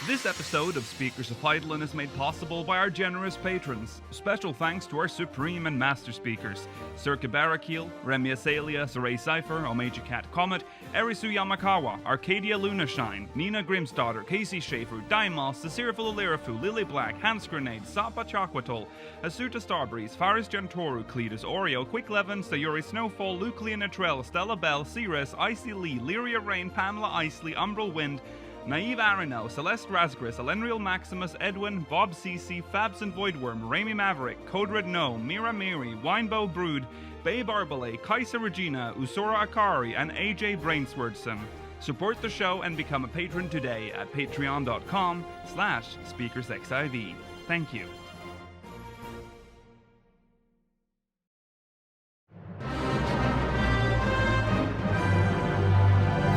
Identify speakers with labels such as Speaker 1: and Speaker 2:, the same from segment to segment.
Speaker 1: This episode of Speakers of Hydaelyn is made possible by our generous patrons. Special thanks to our supreme and master speakers, Circa Barakeel, Remy Asalia, Saray Cypher, Omeji Cat Comet, Erisu Yamakawa, Arcadia Lunashine, Nina Grimsdaughter, Casey Schaefer, Daimos, Sasirful Alirafu, Lily Black, Hans Grenade, Sapa Chakwatol, Asuta Starbreeze, Faris Gentoru, Cletus Oreo, Quick Levin, Sayuri Snowfall, Luclia Natrell, Stella Bell, Ceres, Icy Lee, Lyria Rain, Pamela Isley, Umbral Wind, Naive Arino, Celeste Razgris, Elenriel Maximus, Edwin, Bob CC, Fabs and Voidworm, Raimi Maverick, Code Red No, Mira Miri, Winebow Brood, Babe Arbale, Kaisa Regina, Usora Akari, and AJ Brainswordson. Support the show and become a patron today at patreon.com/SpeakersXIV. Thank you.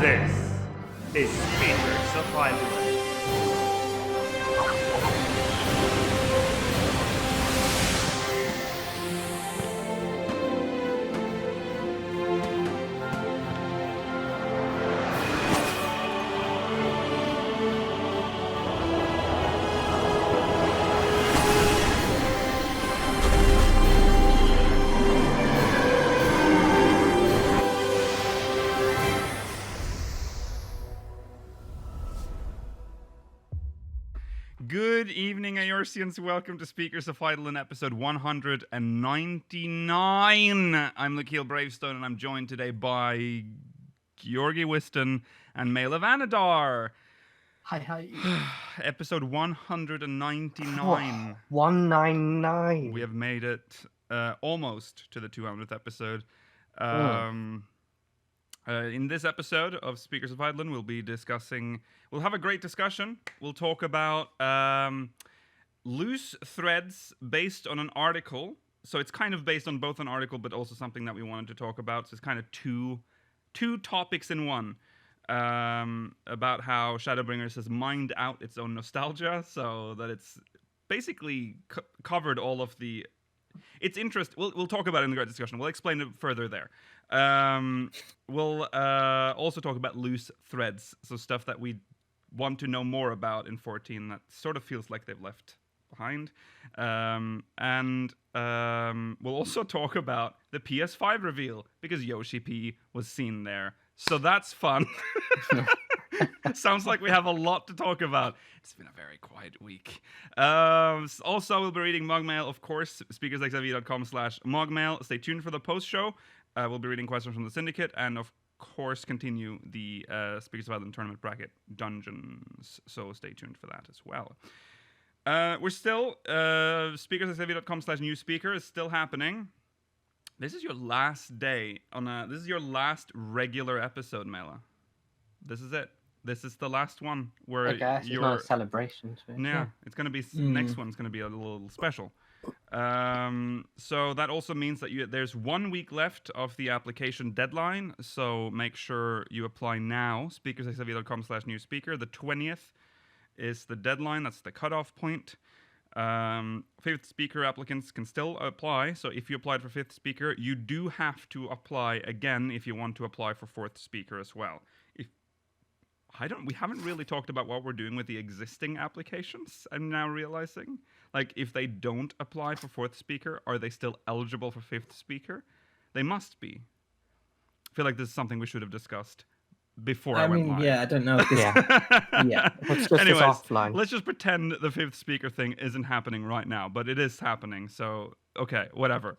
Speaker 2: This is Speakers of Hydaelyn.
Speaker 1: Good evening, Ayorsians. Welcome to Speakers of Hydaelyn, episode 199. I'm Lakeel Bravestone, and I'm joined today by Georgi Whiston and Mail of Anadar.
Speaker 3: Hi.
Speaker 1: Episode 199.
Speaker 3: 199.
Speaker 1: We have made it almost to the 200th episode. In this episode of Speakers of Hydaelyn, we'll have a great discussion. We'll talk about loose threads based on an article. So it's kind of based on both an article, but also something that we wanted to talk about. So it's kind of two topics in one. About how Shadowbringers has mined out its own nostalgia, so that it's basically covered all of the... Its interest, we'll talk about it in the great discussion. We'll explain it further there. We'll also talk about loose threads, so stuff that we want to know more about in 14 that sort of feels like they've left behind. And we'll also talk about the PS5 reveal, because Yoshi-P was seen there. So that's fun. Sounds like we have a lot to talk about. It's been a very quiet week. Also, we'll be reading MogMail, of course, speakersxiv.com/MogMail. Stay tuned for the post-show. We'll be reading questions from the Syndicate, and of course, continue the Speakers of Hydaelyn tournament bracket dungeons. So stay tuned for that as well. We're still, speakersxiv.com/newspeaker is still happening. This is your last day this is your last regular episode, Mela. This is it. This is the last one where
Speaker 3: it's not a celebration.
Speaker 1: Yeah, it's gonna be next one's gonna be a little special. So that also means that there's 1 week left of the application deadline. So make sure you apply now. speakersxiv.com/newspeaker. The 20th is the deadline. That's the cutoff point. Fifth speaker applicants can still apply. So if you applied for fifth speaker, you do have to apply again if you want to apply for fourth speaker as well. We haven't really talked about what we're doing with the existing applications. I'm now realizing, like, if they don't apply for fourth speaker, are they still eligible for fifth speaker? They must be. I feel like this is something we should have discussed before I went live.
Speaker 4: Yeah, I don't know if this...
Speaker 3: Yeah. It's just
Speaker 1: Anyways,
Speaker 3: offline.
Speaker 1: let's just pretend the fifth speaker thing isn't happening right now, but it is happening. So, okay, whatever.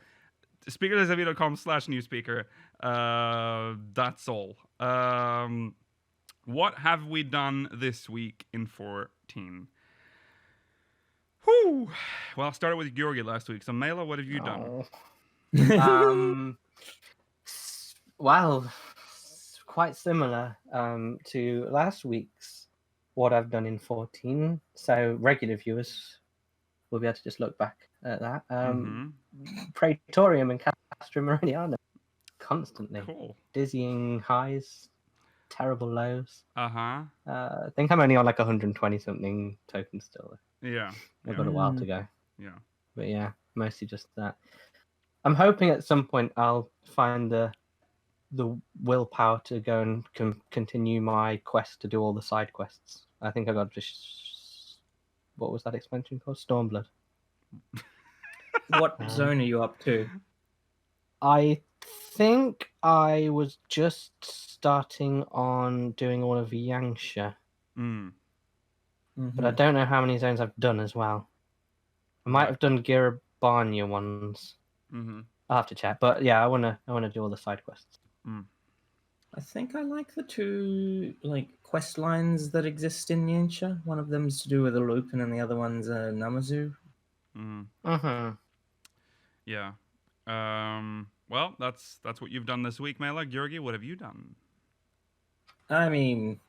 Speaker 1: speakersxiv.com/newspeaker. That's all. What have we done this week in 14? Whew. Well, I started with Georgi last week. So, Mela, what have you done?
Speaker 3: Well, quite similar to last week's what I've done in 14. So regular viewers will be able to just look back at that. Praetorium and Castra Meridiana constantly.
Speaker 1: Cool.
Speaker 3: Dizzying highs, terrible lows.
Speaker 1: Uh-huh.
Speaker 3: I think I'm only on like 120 something tokens still.
Speaker 1: Yeah.
Speaker 3: I've got a while to go.
Speaker 1: Yeah.
Speaker 3: But yeah, mostly just that. I'm hoping at some point I'll find the willpower to go and continue my quest to do all the side quests. I think I got just what was that expansion called? Stormblood.
Speaker 4: What zone are you up to?
Speaker 3: I think I was just starting on doing all of Yangsha,
Speaker 1: Mm.
Speaker 3: but I don't know how many zones I've done as well. I might
Speaker 1: Right.
Speaker 3: have done Girabanya ones.
Speaker 1: Mm-hmm.
Speaker 3: I'll have to check. But yeah, I wanna do all the side quests.
Speaker 4: I think I like the two quest lines that exist in Yansha. One of them's to do with a Lupin, and the other one's a Namazu.
Speaker 3: Mm-hmm.
Speaker 1: Yeah. Well, that's what you've done this week, Mela. Georgi, what have you done?
Speaker 4: I mean,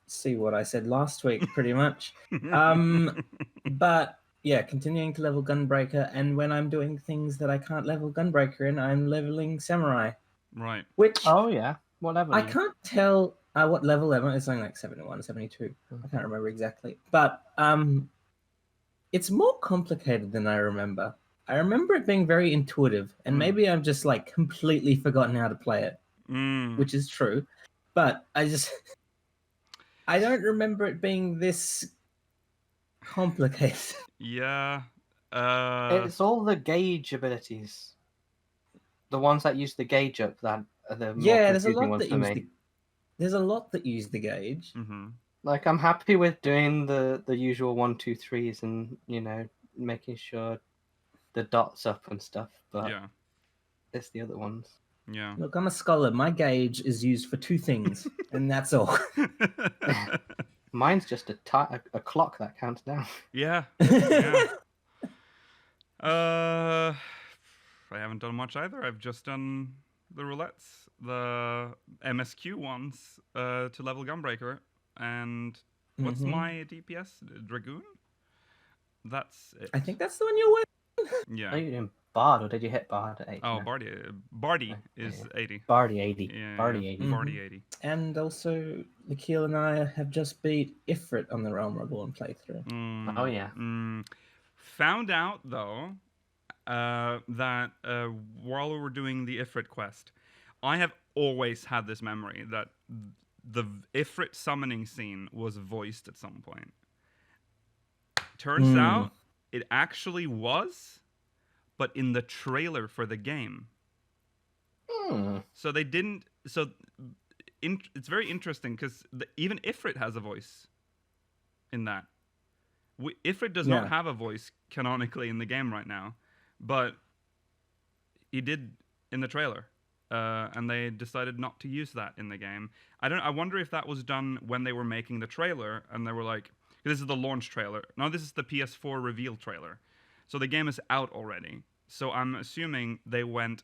Speaker 4: see what I said last week, pretty much. But yeah, continuing to level Gunbreaker, and when I'm doing things that I can't level Gunbreaker in, I'm leveling Samurai.
Speaker 1: Right.
Speaker 4: Which
Speaker 3: Oh yeah. What level?
Speaker 4: I
Speaker 3: are you?
Speaker 4: can't tell what level am I. It's only like 71, 72. I can't remember exactly. But it's more complicated than I remember. I remember it being very intuitive, and maybe I've just completely forgotten how to play it, which is true. But I don't remember it being this complicated.
Speaker 1: Yeah.
Speaker 3: It's all the gauge abilities. The ones that use the gauge up that are the more
Speaker 4: There's a
Speaker 3: confusing
Speaker 4: lot
Speaker 3: ones
Speaker 4: that
Speaker 3: for
Speaker 4: use
Speaker 3: me.
Speaker 4: there's a lot that use the gauge.
Speaker 1: Mm-hmm.
Speaker 3: Like I'm happy with doing the usual 1, 2, 3s and making sure the dots up and stuff, but
Speaker 1: Yeah.
Speaker 3: it's the other ones.
Speaker 1: Yeah.
Speaker 4: Look, I'm a scholar. My gauge is used for two things, and that's all.
Speaker 3: Mine's just a clock that counts down.
Speaker 1: Yeah. Yeah. I haven't done much either. I've just done the roulettes, the MSQ ones, to level Gunbreaker, and what's my DPS? Dragoon? That's it.
Speaker 4: I think that's the one you're with.
Speaker 1: Yeah.
Speaker 3: Are you doing Bard or did you hit Bard at 80?
Speaker 1: Oh,
Speaker 3: now?
Speaker 1: Bardy is 80.
Speaker 3: Bardy 80.
Speaker 1: Yeah,
Speaker 3: Bardy
Speaker 1: yeah.
Speaker 3: 80.
Speaker 1: Bardy 80.
Speaker 4: And also, Nikhil and I have just beat Ifrit on the Realm Reborn playthrough.
Speaker 3: Oh yeah.
Speaker 1: Found out though that while we were doing the Ifrit quest, I have always had this memory that the Ifrit summoning scene was voiced at some point. Turns out it actually was, but in the trailer for the game. So they didn't. So it's very interesting because even Ifrit has a voice in that. Ifrit does not have a voice canonically in the game right now, but he did in the trailer, and they decided not to use that in the game. I wonder if that was done when they were making the trailer, and they were like, "This is the launch trailer. No, this is the PS4 reveal trailer." So the game is out already. So I'm assuming they went,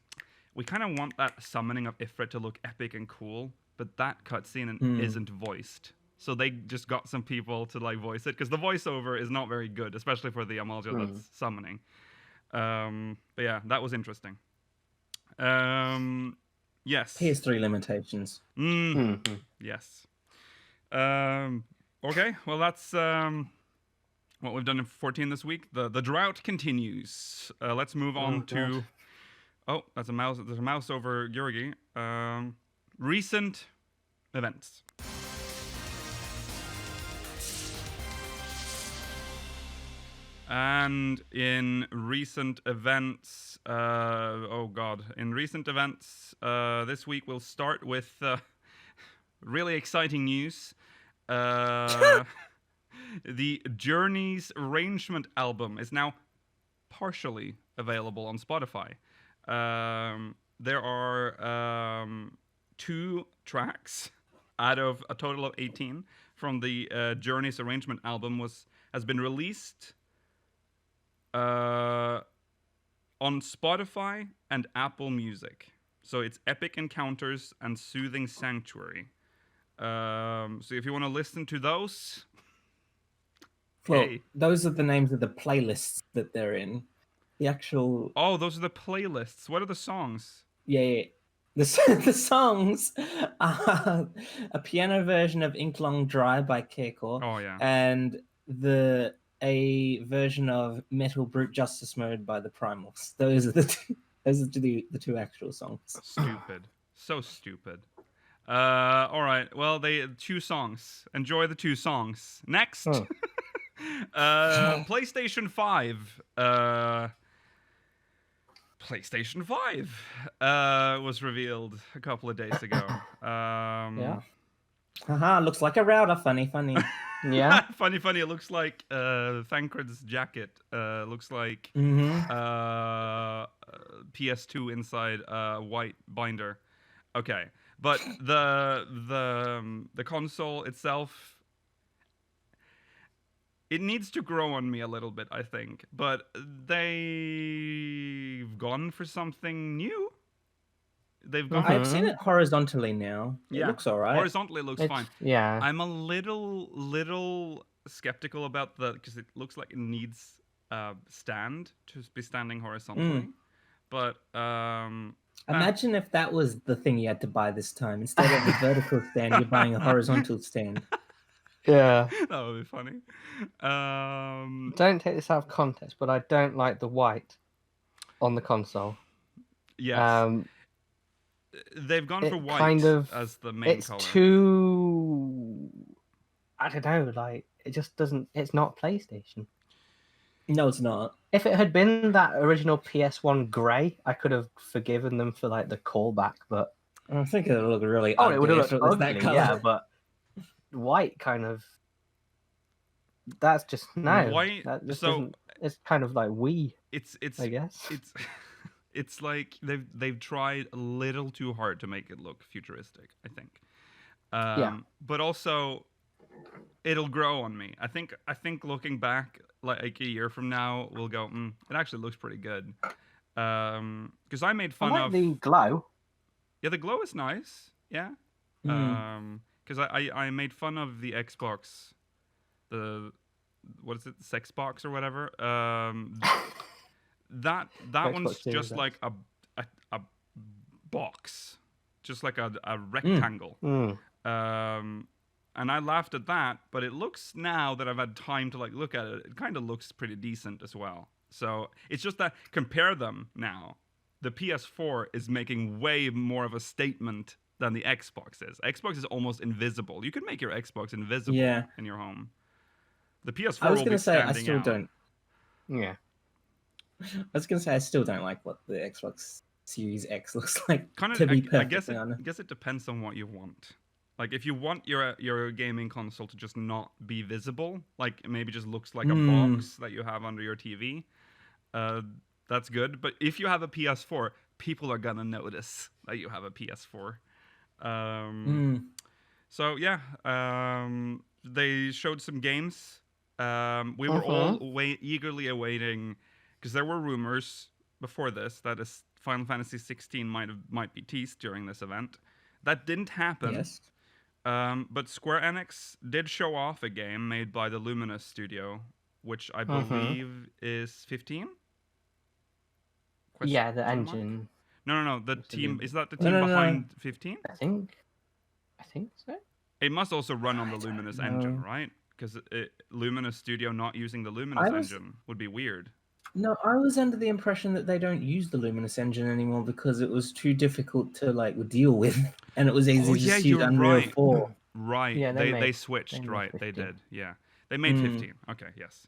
Speaker 1: we kind of want that summoning of Ifrit to look epic and cool, but that cutscene isn't voiced. So they just got some people to voice it, because the voiceover is not very good, especially for the Amalja that's summoning. But yeah, that was interesting. Yes.
Speaker 4: PS3 limitations.
Speaker 1: Yes. Okay, well that's what we've done in 14 this week. The drought continues. Let's move on to... Oh, that's a mouse. There's a mouse over Georgi. Recent events. And in recent events, this week we'll start with really exciting news. The Journey's Arrangement album is now partially available on Spotify. There are 2 tracks out of a total of 18 from the Journey's Arrangement album has been released on Spotify and Apple Music. So it's Epic Encounters and Soothing Sanctuary. So if you want to listen to those...
Speaker 4: Well, those are the names of the playlists that they're in. The actual...
Speaker 1: Oh, those are the playlists. What are the songs?
Speaker 4: Yeah. The songs are a piano version of Ink Long Dry by Keiko.
Speaker 1: Oh, yeah.
Speaker 4: And a version of Metal Brute Justice Mode by the Primals. Those are the two actual songs.
Speaker 1: Stupid. So stupid. All right. Well, 2 songs. Enjoy the 2 songs. Next. PlayStation 5. PlayStation 5 was revealed a couple of days ago.
Speaker 3: Yeah.
Speaker 4: Haha, looks like a router. Funny.
Speaker 3: Yeah.
Speaker 1: funny. It looks like Thancred's jacket. Looks like
Speaker 4: Mm-hmm.
Speaker 1: PS2 inside a white binder. Okay, but the console itself, it needs to grow on me a little bit, I think. But they've gone for something new. They've gone.
Speaker 4: I've seen it horizontally now. It looks all right.
Speaker 1: Horizontally, it looks fine.
Speaker 3: Yeah.
Speaker 1: I'm a little skeptical about because it looks like it needs stand to be standing horizontally. But
Speaker 4: imagine if that was the thing you had to buy this time. Instead of a vertical stand, you're buying a horizontal stand.
Speaker 3: Yeah.
Speaker 1: That would be funny.
Speaker 3: Don't take this out of context, but I don't like the white on the console.
Speaker 1: Yes. They've gone for white as the main color.
Speaker 3: It's too... I don't know, like, it just doesn't... It's not PlayStation.
Speaker 4: No, it's not.
Speaker 3: If it had been that original PS1 grey, I could have forgiven them for, like, the callback, but...
Speaker 4: I think it would look really
Speaker 3: Oh,
Speaker 4: ugly
Speaker 3: it would have
Speaker 4: if
Speaker 3: looked
Speaker 4: it was
Speaker 3: ugly,
Speaker 4: that color.
Speaker 3: yeah, but white kind of... That's just... No.
Speaker 1: White...
Speaker 3: That just
Speaker 1: so...
Speaker 3: doesn't... It's kind of like Wii,
Speaker 1: It's
Speaker 3: I guess.
Speaker 1: It's like they've tried a little too hard to make it look futuristic, I think.
Speaker 3: Yeah.
Speaker 1: But also, it'll grow on me. I think looking back, like a year from now, we'll go, it actually looks pretty good. Because I made fun of
Speaker 3: the glow.
Speaker 1: Yeah, the glow is nice. Yeah. Because I made fun of the Xbox, what is it, Sex Box or whatever. That one's just like a box, just like a rectangle. And I laughed at that, but it looks, now that I've had time to like look at it, it kind of looks pretty decent as well. So it's just that, compare them now. The PS4 is making way more of a statement than the Xbox is. Xbox is almost invisible. You could make your Xbox invisible in your home. The PS4
Speaker 4: I was
Speaker 1: will
Speaker 4: going
Speaker 1: be
Speaker 4: to say, I
Speaker 1: standing
Speaker 4: still
Speaker 1: out.
Speaker 4: don't.
Speaker 3: Yeah.
Speaker 4: I was going to say, I still don't like what the Xbox Series X looks like.
Speaker 1: Kind of,
Speaker 4: to be
Speaker 1: I
Speaker 4: perfectly honest.
Speaker 1: guess it depends on what you want. Like, if you want your gaming console to just not be visible, like it maybe just looks like a box that you have under your TV, that's good. But if you have a PS4, people are gonna notice that you have a PS4. So yeah, they showed some games. We were all eagerly awaiting, because there were rumors before this that Final Fantasy 16 might be teased during this event. That didn't happen.
Speaker 4: Yes.
Speaker 1: But Square Enix did show off a game made by the Luminous studio, which I believe is 15?
Speaker 3: Yeah, the engine.
Speaker 1: No. The team, is that the
Speaker 4: No,
Speaker 1: team
Speaker 4: no,
Speaker 1: behind 15?
Speaker 3: I think so.
Speaker 1: It must also run on the Luminous engine, right? Because Luminous Studio not using the Luminous engine would be weird.
Speaker 4: No, I was under the impression that they don't use the Luminous engine anymore because it was too difficult to like deal with, and it was easy to just use Unreal 4.
Speaker 1: Right.
Speaker 3: Yeah,
Speaker 1: they switched. Right.
Speaker 3: 15.
Speaker 1: They did. Yeah. They made 15. Okay. Yes.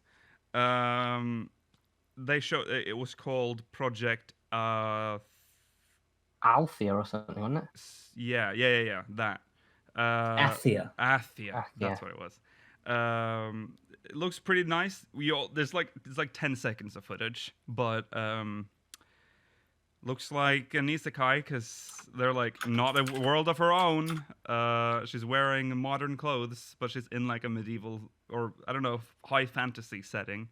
Speaker 1: They showed it was called Project.
Speaker 3: Althea or something, wasn't it?
Speaker 1: Yeah. That.
Speaker 4: Athia.
Speaker 1: That's what it was. It looks pretty nice. There's like 10 seconds of footage, but looks like an isekai because they're like not a world of her own. She's wearing modern clothes, but she's in like a medieval, or I don't know, high fantasy setting.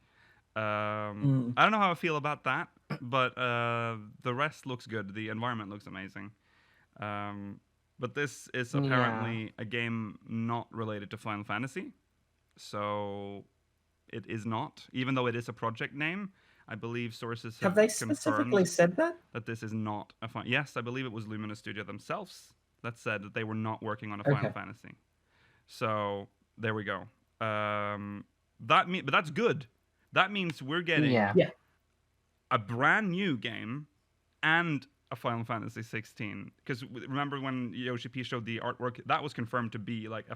Speaker 1: I don't know how I feel about that, but the rest looks good. The environment looks amazing. But this is apparently a game not related to Final Fantasy. So it is not, even though it is a project name. I believe sources
Speaker 4: Have they specifically said that
Speaker 1: this is not a Yes, I believe it was Luminous Studio themselves that said that they were not working on a Final Fantasy. So there we go. But that's good. That means we're getting a brand new game and a Final Fantasy 16. Because remember when Yoshi-P showed the artwork, that was confirmed to be like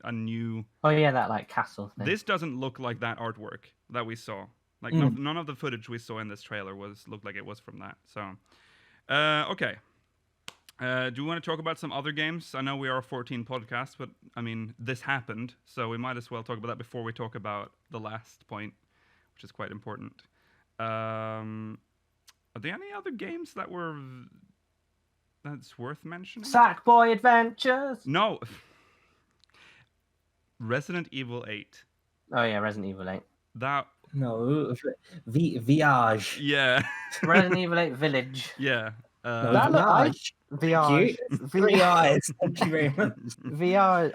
Speaker 1: a new.
Speaker 3: Oh yeah, that like castle thing.
Speaker 1: This doesn't look like that artwork that we saw. Like none of the footage we saw in this trailer looked like it was from that. So, okay. Do we want to talk about some other games? I know we are a 14 podcast, but I mean this happened, so we might as well talk about that before we talk about the last point, which is quite important. Are there any other games that's worth mentioning?
Speaker 3: Sackboy Adventures.
Speaker 1: No. Resident Evil 8.
Speaker 3: Oh yeah, Resident Evil 8.
Speaker 1: That.
Speaker 4: No, Viage.
Speaker 1: Yeah.
Speaker 3: Resident Evil 8 Village.
Speaker 1: Yeah.
Speaker 4: No,
Speaker 3: That look- I-
Speaker 4: Viage.
Speaker 3: VR.
Speaker 4: Three eyes. Thank you very much.
Speaker 3: VR.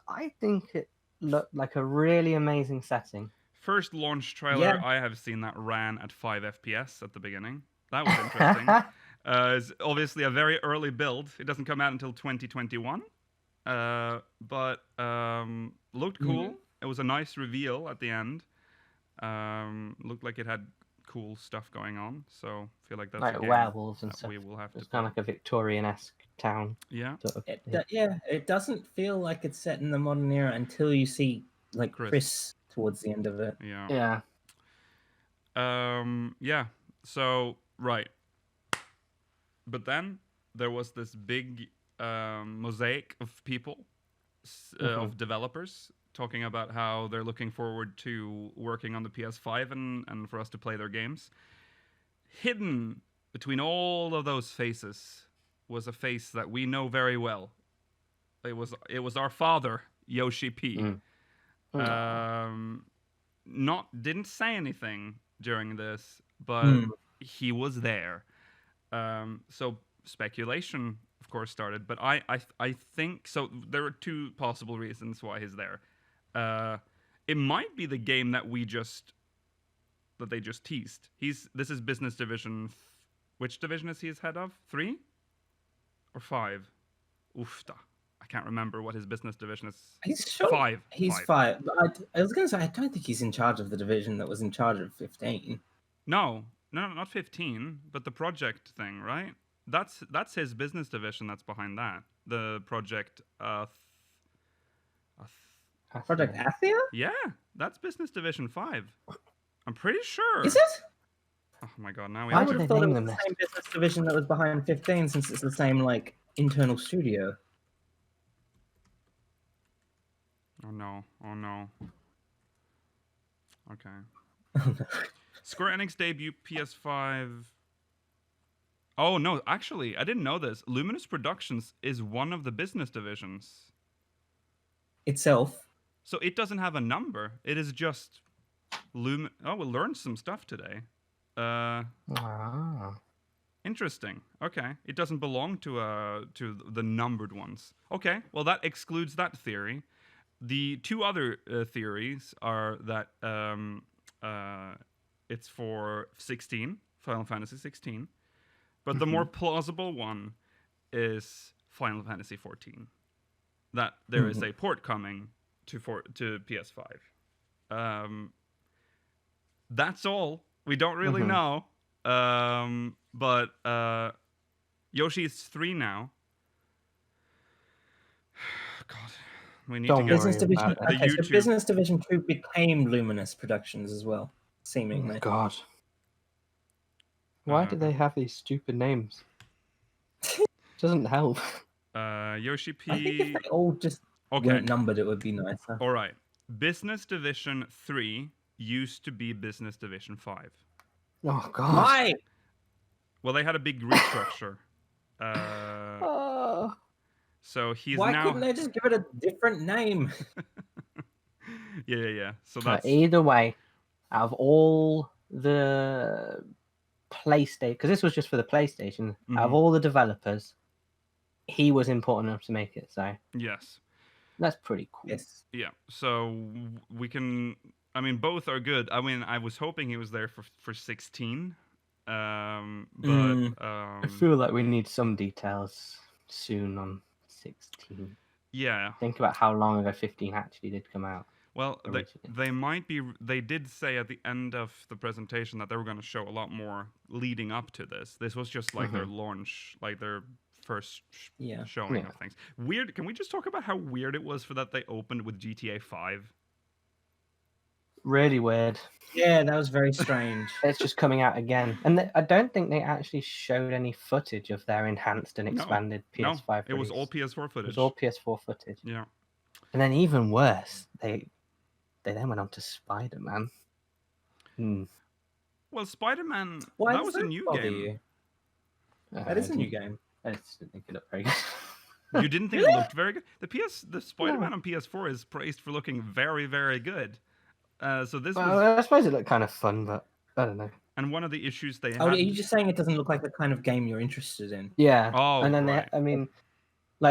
Speaker 3: I think it looked like a really amazing setting.
Speaker 1: First launch trailer
Speaker 4: Yeah.
Speaker 1: I have seen that ran at 5 FPS at the beginning. That was interesting. It's obviously a very early build. It doesn't come out until 2021. But looked cool. It was a nice reveal at the end. Looked like it had cool stuff going on. So I feel like that's
Speaker 3: Like
Speaker 1: a game
Speaker 3: werewolves and
Speaker 1: that
Speaker 3: stuff.
Speaker 1: we will have to.
Speaker 3: It's kind of like a Victorian-esque town.
Speaker 1: Yeah.
Speaker 3: Sort of.
Speaker 4: It doesn't feel like it's set in the modern era until you see like Chris towards the end of it.
Speaker 1: Yeah.
Speaker 3: Yeah.
Speaker 1: Yeah. So right. But then there was this big mosaic of people, of developers, talking about how they're looking forward to working on the PS5 and for us to play their games. Hidden between all of those faces was a face that we know very well. It was our father, Yoshi-P. Didn't say anything during this, but he was there. So speculation, of course, started. But I think so. There are two possible reasons why he's there. It might be the game that they just teased. This is Business Division. Which division is he head of? 3 or 5? Oofta. I can't remember what his business division is.
Speaker 4: He's sure
Speaker 1: 5.
Speaker 4: He's 5. I was going to say, I don't think he's in charge of the division that was in charge of 15.
Speaker 1: No, not 15, but the project thing, right? That's his business division that's behind that. The project.
Speaker 4: Project Athia?
Speaker 1: Yeah, that's Business Division 5. I'm pretty sure.
Speaker 4: Is it?
Speaker 1: Oh my god, now we
Speaker 3: Why
Speaker 1: have
Speaker 4: I
Speaker 3: would
Speaker 1: to...
Speaker 4: would
Speaker 3: they
Speaker 4: have thought it
Speaker 3: name
Speaker 4: was
Speaker 3: them
Speaker 4: the
Speaker 3: this?
Speaker 4: same business division that was behind 15 since it's the same, like, internal studio.
Speaker 1: Oh no. Okay. Square Enix debut PS5. Oh no, actually, I didn't know this. Luminous Productions is one of the business divisions.
Speaker 4: Itself.
Speaker 1: So it doesn't have a number. It is just Oh, we'll learn some stuff today. Interesting. Okay, it doesn't belong to the numbered ones. Okay, well that excludes that theory. The two other theories are that it's for 16, Final Fantasy 16, but the more plausible one is Final Fantasy 14. That there is a port coming to PS5. That's all. We don't really know. But Yoshi is 3 now. God, we need
Speaker 3: Don't
Speaker 1: to get
Speaker 4: Business Division.
Speaker 3: about
Speaker 1: the
Speaker 4: Okay, so
Speaker 1: YouTube.
Speaker 4: Business Division 2 became Luminous Productions as well, seemingly.
Speaker 3: God. Why do they have these stupid names? Doesn't help.
Speaker 1: Yoshi-P.
Speaker 4: I think if they all just weren't numbered, it would be nicer.
Speaker 1: All right. Business Division 3 used to be Business Division 5.
Speaker 3: Oh God.
Speaker 4: Why?
Speaker 1: Well, they had a big restructure. So he's
Speaker 4: Why
Speaker 1: now.
Speaker 4: couldn't they just give it a different name?
Speaker 1: Yeah. So that's.
Speaker 3: Either way, out of all the PlayStation, because this was just for the PlayStation, out of all the developers, he was important enough to make it. So
Speaker 1: Yes.
Speaker 3: that's pretty cool.
Speaker 4: Yes.
Speaker 1: Yeah. So we can. I mean, both are good. I mean, I was hoping he was there for 16. But
Speaker 3: I feel like we need some details soon on 16.
Speaker 1: yeah.
Speaker 3: Think about how long ago 15 actually did come out.
Speaker 1: Well,
Speaker 3: originally.
Speaker 1: they might be. They did say at the end of the presentation that they were going to show a lot more leading up to this. This was just like their launch, like their first showing
Speaker 3: Yeah.
Speaker 1: of things. Weird. Can we just talk about how weird it was for that they opened with GTA 5?
Speaker 3: Really weird.
Speaker 4: Yeah, that was very strange.
Speaker 3: It's just coming out again, and I don't think they actually showed any footage of their enhanced and
Speaker 1: No,
Speaker 3: expanded PS5
Speaker 1: No, it was all
Speaker 3: release.
Speaker 1: PS4
Speaker 3: It
Speaker 1: footage.
Speaker 3: was all PS4 footage.
Speaker 1: Yeah.
Speaker 3: And then even worse, they then went on to Spider-Man.
Speaker 1: Well, Spider-Man.
Speaker 4: Why
Speaker 1: that
Speaker 4: does
Speaker 1: was a new
Speaker 4: bother
Speaker 1: game.
Speaker 4: you? That is a new game.
Speaker 3: I just didn't think it looked very good.
Speaker 1: You didn't think it looked very good? The Spider-Man on PS4 is praised for looking very, very good. So this was.
Speaker 3: I suppose it looked kind of fun, but I don't know.
Speaker 1: And one of the issues they had.
Speaker 4: Oh, are you just saying it doesn't look like the kind of game you're interested in?
Speaker 3: Yeah.
Speaker 1: Oh,
Speaker 3: and then
Speaker 1: right.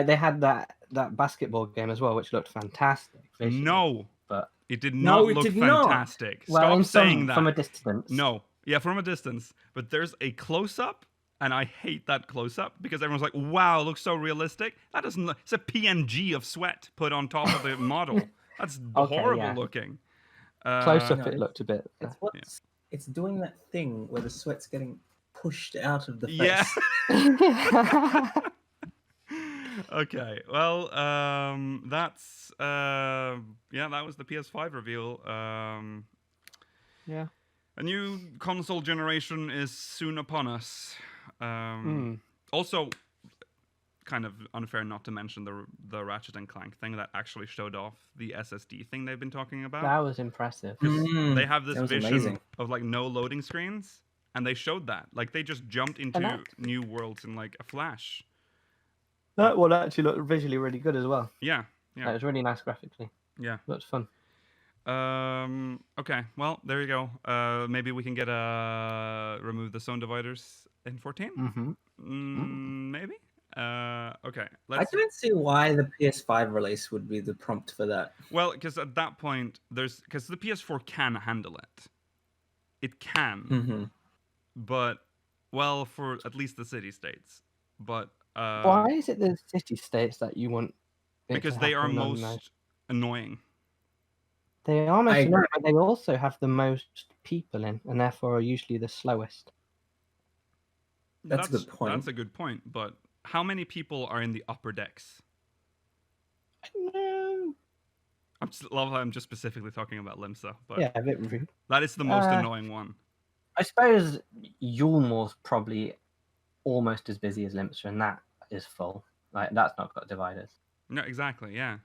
Speaker 3: they had that basketball game as well, which looked fantastic. Visually,
Speaker 1: No,
Speaker 3: but
Speaker 1: it did
Speaker 4: No,
Speaker 1: not
Speaker 4: it
Speaker 1: look
Speaker 4: did not.
Speaker 1: fantastic.
Speaker 3: well,
Speaker 1: Stop saying that.
Speaker 3: from a distance.
Speaker 1: No, yeah, from a distance. But there's a close-up, and I hate that close-up because everyone's like, "Wow, it looks so realistic." That doesn't look. It's a PNG of sweat put on top of the model. That's
Speaker 3: Okay,
Speaker 1: horrible
Speaker 3: yeah.
Speaker 1: looking.
Speaker 3: Close up,
Speaker 4: No,
Speaker 3: it looked a bit.
Speaker 4: It's doing that thing where the sweat's getting pushed out of the face.
Speaker 1: Yeah. Okay. Well, that's that was the PS5 reveal.
Speaker 3: Yeah.
Speaker 1: A new console generation is soon upon us. Also, kind of unfair not to mention the Ratchet and Clank thing that actually showed off the SSD thing they've been talking about.
Speaker 3: That was impressive.
Speaker 1: They have this
Speaker 4: that was
Speaker 1: vision
Speaker 4: amazing.
Speaker 1: of like no loading screens, and they showed that. Like they just jumped into new worlds in like a flash.
Speaker 3: That one actually looked visually really good as well.
Speaker 1: Yeah.
Speaker 3: It was really nice graphically.
Speaker 1: Yeah.
Speaker 3: Looked fun.
Speaker 1: Okay. Well, there you go. Maybe we can get remove the zone dividers in 14. Maybe. Okay.
Speaker 4: I don't see why the PS5 release would be the prompt for that.
Speaker 1: Well, because at that point, because the PS4 can handle it. It can. But for at least the city states. But
Speaker 3: why is it the city states that you want?
Speaker 1: Because they are most annoying.
Speaker 3: They are most annoying, but they also have the most people in, and therefore are usually the slowest.
Speaker 4: That's a good point.
Speaker 1: That's a good point. But how many people are in the upper decks? I love how I'm just specifically talking about Limsa, but
Speaker 3: yeah, a bit rude.
Speaker 1: That is the most annoying one.
Speaker 3: I suppose Yulmore's probably almost as busy as Limsa, and that is full. Like that's not got dividers.
Speaker 1: No, exactly. Yeah,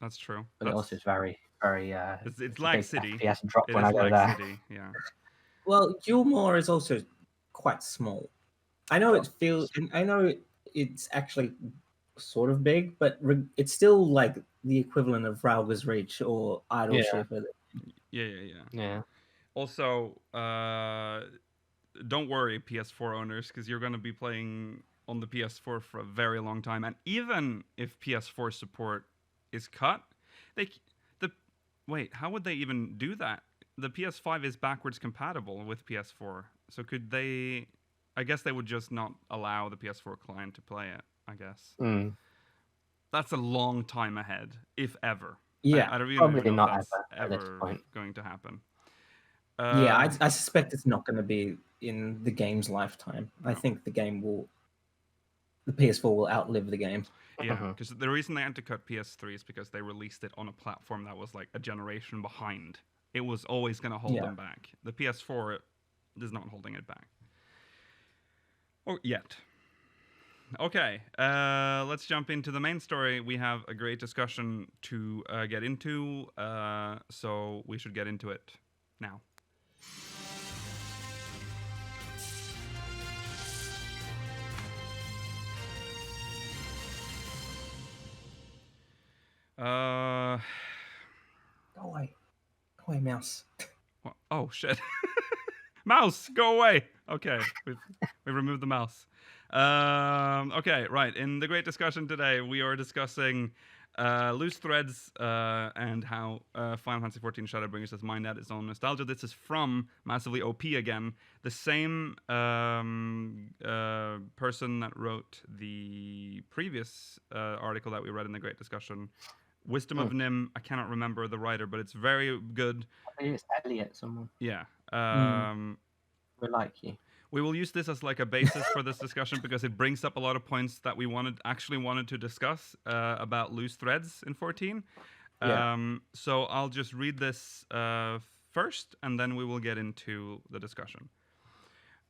Speaker 1: that's true.
Speaker 3: But it also is very, very.
Speaker 1: It's Lag City.
Speaker 3: FPS drop
Speaker 1: It
Speaker 3: when
Speaker 1: is
Speaker 3: I go
Speaker 1: Lag
Speaker 3: there.
Speaker 1: City. Yeah.
Speaker 4: Well, Yulmore is also quite small. I know it feels. I know it's actually sort of big, but it's still like the equivalent of Rauga's Reach or Idleship.
Speaker 1: Yeah. Also, don't worry, PS4 owners, because you're going to be playing on the PS4 for a very long time. And even if PS4 support is cut, wait, how would they even do that? The PS5 is backwards compatible with PS4, so could they? I guess they would just not allow the PS4 client to play it. I guess. That's a long time ahead, if ever.
Speaker 4: Yeah,
Speaker 1: I don't really
Speaker 3: probably
Speaker 1: know
Speaker 3: not
Speaker 1: if that's ever going to happen.
Speaker 4: I suspect it's not going to be in the game's lifetime. No. I think the PS4 will outlive the game.
Speaker 1: Yeah, because the reason they had to cut PS3 is because they released it on a platform that was like a generation behind. It was always going to hold them back. The PS4 is not holding it back. Or yet. Okay, let's jump into the main story. We have a great discussion to get into, so we should get into it now.
Speaker 4: Go away, mouse.
Speaker 1: Oh shit! Mouse, go away. Okay, we removed the mouse. Okay, right. In the great discussion today, we are discussing loose threads and how Final Fantasy XIV Shadowbringers has mined out its own nostalgia. This is from Massively OP again, the same person that wrote the previous article that we read in the great discussion Wisdom of Nim, I cannot remember the writer, but it's very good.
Speaker 3: I think it's Elliot, someone.
Speaker 1: Yeah.
Speaker 3: We like you.
Speaker 1: We will use this as like a basis for this discussion because it brings up a lot of points that we wanted to discuss about loose threads in 14.
Speaker 3: Yeah.
Speaker 1: So I'll just read this first, and then we will get into the discussion.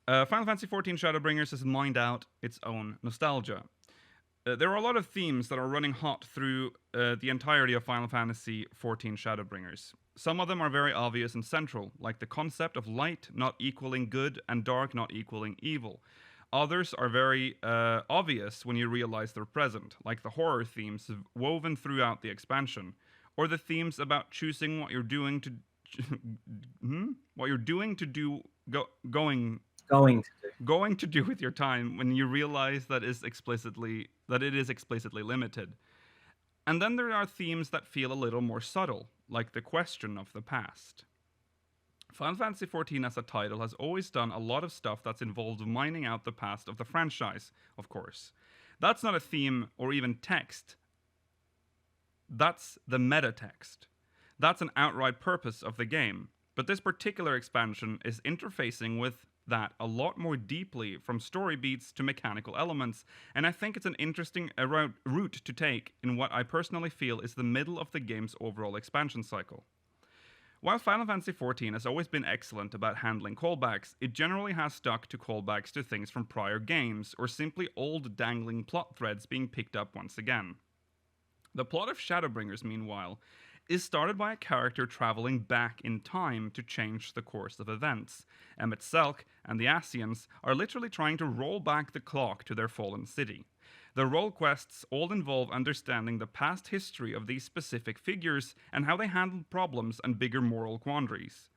Speaker 1: Final Fantasy XIV Shadowbringers has mined out its own nostalgia. There are a lot of themes that are running hot through the entirety of Final Fantasy XIV Shadowbringers. Some of them are very obvious and central, like the concept of light not equaling good and dark not equaling evil. Others are very obvious when you realize they're present, like the horror themes woven throughout the expansion, or the themes about choosing what you're doing to going to do with your time when you realize that it is explicitly limited. And then there are themes that feel a little more subtle, like the question of the past. Final Fantasy XIV as a title has always done a lot of stuff that's involved mining out the past of the franchise, of course. That's not a theme or even text. That's the meta text. That's an outright purpose of the game. But this particular expansion is interfacing with that a lot more deeply, from story beats to mechanical elements, and I think it's an interesting route to take in what I personally feel is the middle of the game's overall expansion cycle. While Final Fantasy XIV has always been excellent about handling callbacks, it generally has stuck to callbacks to things from prior games, or simply old dangling plot threads being picked up once again. The plot of Shadowbringers, meanwhile, is started by a character traveling back in time to change the course of events. Emmett Selk and the Asians are literally trying to roll back the clock to their fallen city. The role quests all involve understanding the past history of these specific figures and how they handled problems and bigger moral quandaries.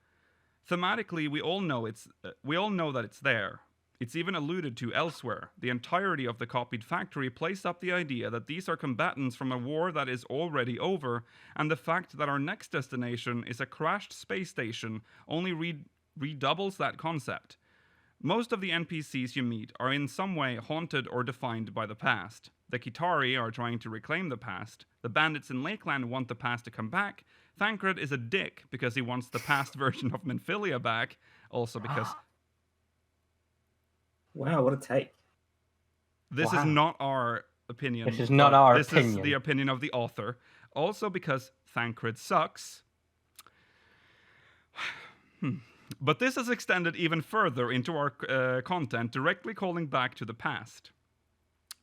Speaker 1: Thematically, we all know that it's there. It's even alluded to elsewhere. The entirety of the copied factory plays up the idea that these are combatants from a war that is already over, and the fact that our next destination is a crashed space station only redoubles that concept. Most of the NPCs you meet are in some way haunted or defined by the past. The Kitari are trying to reclaim the past. The bandits in Lakeland want the past to come back. Thancred is a dick because he wants the past version of Minfilia back, also because...
Speaker 4: Wow, what a take.
Speaker 1: This is not our opinion.
Speaker 3: This is not our
Speaker 1: opinion. This is the opinion of the author. Also because Thancred sucks. But this is extended even further into our content, directly calling back to the past.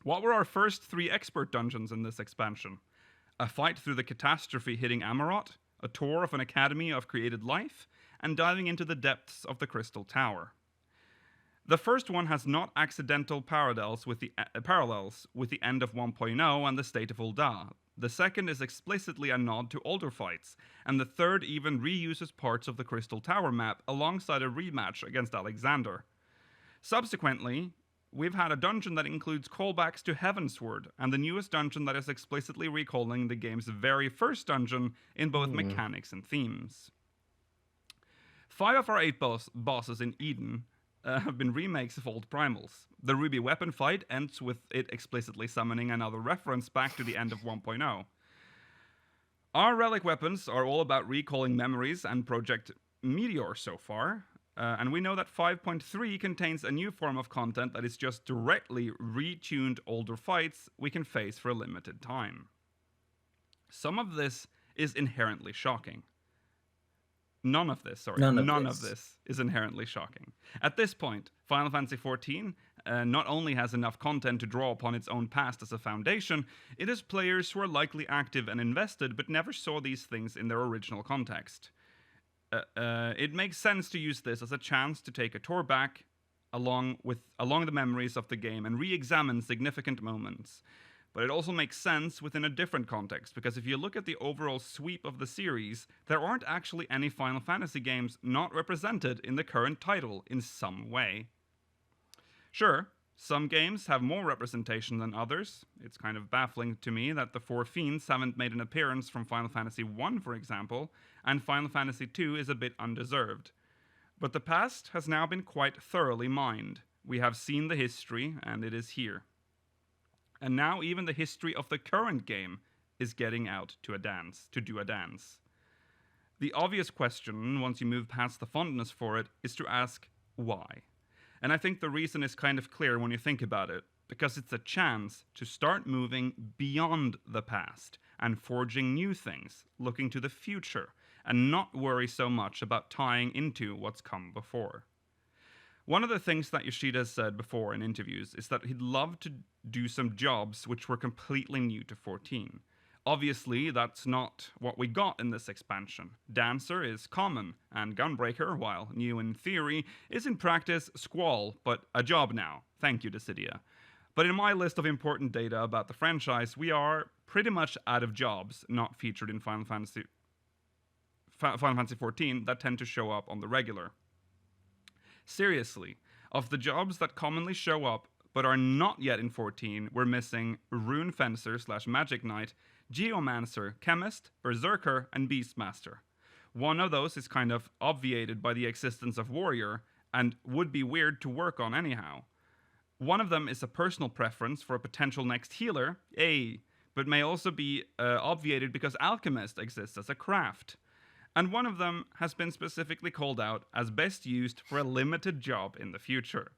Speaker 1: What were our first 3 expert dungeons in this expansion? A fight through the catastrophe hitting Amarot, a tour of an academy of created life, and diving into the depths of the Crystal Tower. The first one has not accidental parallels with the end of 1.0 and the state of Ul'dah. The second is explicitly a nod to older fights, and the third even reuses parts of the Crystal Tower map alongside a rematch against Alexander. Subsequently, we've had a dungeon that includes callbacks to Heavensward, and the newest dungeon that is explicitly recalling the game's very first dungeon in both mechanics and themes. 5 of our 8 bosses in Eden have been remakes of old primals. The Ruby weapon fight ends with it explicitly summoning another reference back to the end of 1.0. Our relic weapons are all about recalling memories and Project Meteor so far, and we know that 5.3 contains a new form of content that is just directly retuned older fights we can face for a limited time. Some of this is inherently shocking. None of this is inherently shocking. At this point, Final Fantasy XIV not only has enough content to draw upon its own past as a foundation, it has players who are likely active and invested but never saw these things in their original context. It makes sense to use this as a chance to take a tour back along the memories of the game and re-examine significant moments. But it also makes sense within a different context, because if you look at the overall sweep of the series, there aren't actually any Final Fantasy games not represented in the current title in some way. Sure, some games have more representation than others. It's kind of baffling to me that the 4 Fiends haven't made an appearance from Final Fantasy I, for example, and Final Fantasy II is a bit undeserved. But the past has now been quite thoroughly mined. We have seen the history, and it is here. And now even the history of the current game is getting out to do a dance. The obvious question, once you move past the fondness for it, is to ask why. And I think the reason is kind of clear when you think about it, because it's a chance to start moving beyond the past and forging new things, looking to the future, and not worry so much about tying into what's come before. One of the things that Yoshida said before in interviews is that he'd love to do some jobs which were completely new to 14. Obviously, that's not what we got in this expansion. Dancer is common, and Gunbreaker, while new in theory, is in practice Squall, but a job now. Thank you, Dissidia. But in my list of important data about the franchise, we are pretty much out of jobs not featured in Final Fantasy XIV that tend to show up on the regular. Seriously, of the jobs that commonly show up but are not yet in 14, we're missing Rune Fencer / Magic Knight, Geomancer, Chemist, Berserker, and Beastmaster. One of those is kind of obviated by the existence of Warrior, and would be weird to work on anyhow. One of them is a personal preference for a potential next healer, but may also be obviated because Alchemist exists as a craft. And one of them has been specifically called out as best used for a limited job in the future.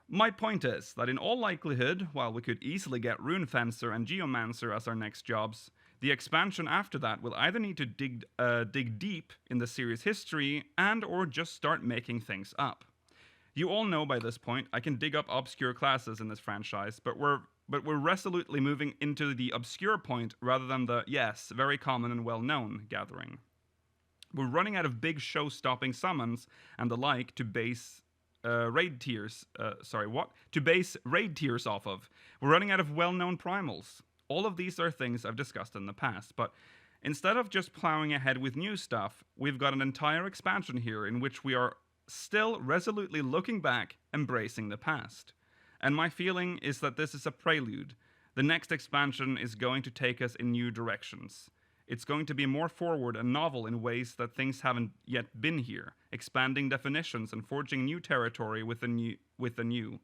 Speaker 1: My point is that in all likelihood, while we could easily get Rune Fencer and Geomancer as our next jobs, the expansion after that will either need to dig deep in the series' history and or just start making things up. You all know by this point I can dig up obscure classes in this franchise, but we're resolutely moving into the obscure point rather than the, yes, very common and well-known gathering. We're running out of big show-stopping summons and the like to base raid tiers off of. We're running out of well-known primals. All of these are things I've discussed in the past, but instead of just plowing ahead with new stuff, we've got an entire expansion here in which we are still resolutely looking back, embracing the past. And my feeling is that this is a prelude. The next expansion is going to take us in new directions. It's going to be more forward and novel in ways that things haven't yet been here, expanding definitions and forging new territory with the new.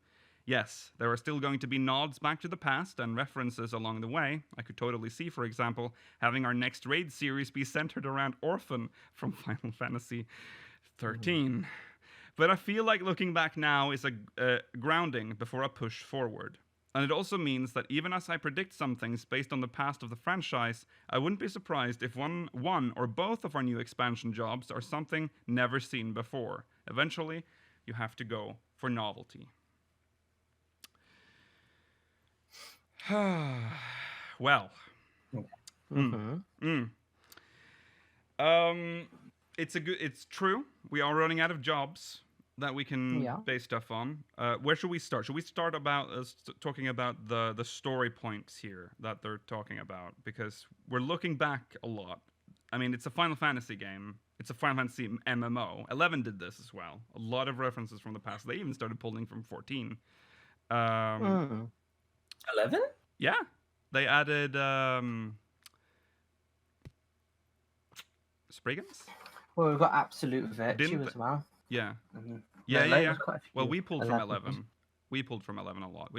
Speaker 1: Yes, there are still going to be nods back to the past and references along the way. I could totally see, for example, having our next raid series be centered around Orphan from Final Fantasy XIII. But I feel like looking back now is a grounding before a push forward. And it also means that even as I predict some things based on the past of the franchise, I wouldn't be surprised if one or both of our new expansion jobs are something never seen before. Eventually, you have to go for novelty. Well. It's true. We are running out of jobs that we can base stuff on. Where should we start? Should we start about talking about the story points here that they're talking about? Because we're looking back a lot. I mean, it's a Final Fantasy game. It's a Final Fantasy MMO. 11 did this as well. A lot of references from the past. They even started pulling from 14.
Speaker 4: 11?
Speaker 1: Yeah. They added Spriggans?
Speaker 3: Well, we've got Absolute Virtue as well.
Speaker 1: Yeah.
Speaker 3: Mm-hmm.
Speaker 1: Yeah. Well, we pulled from 11. We pulled from 11 a lot.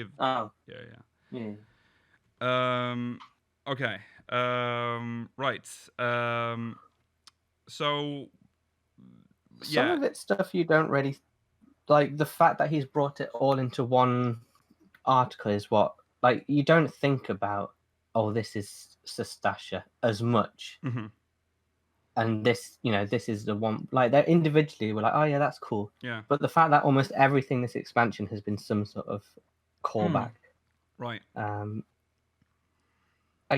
Speaker 1: Yeah. Okay. Right. So.
Speaker 3: Some of it's stuff you don't really like. The fact that he's brought it all into one article is what, like, you don't think about. Oh, this is Sestasha as much.
Speaker 1: Mm-hmm.
Speaker 3: And this, this is the one, like, they're individually, we're like, oh yeah, that's cool.
Speaker 1: Yeah.
Speaker 3: But the fact that almost everything this expansion has been some sort of callback.
Speaker 1: Right.
Speaker 3: I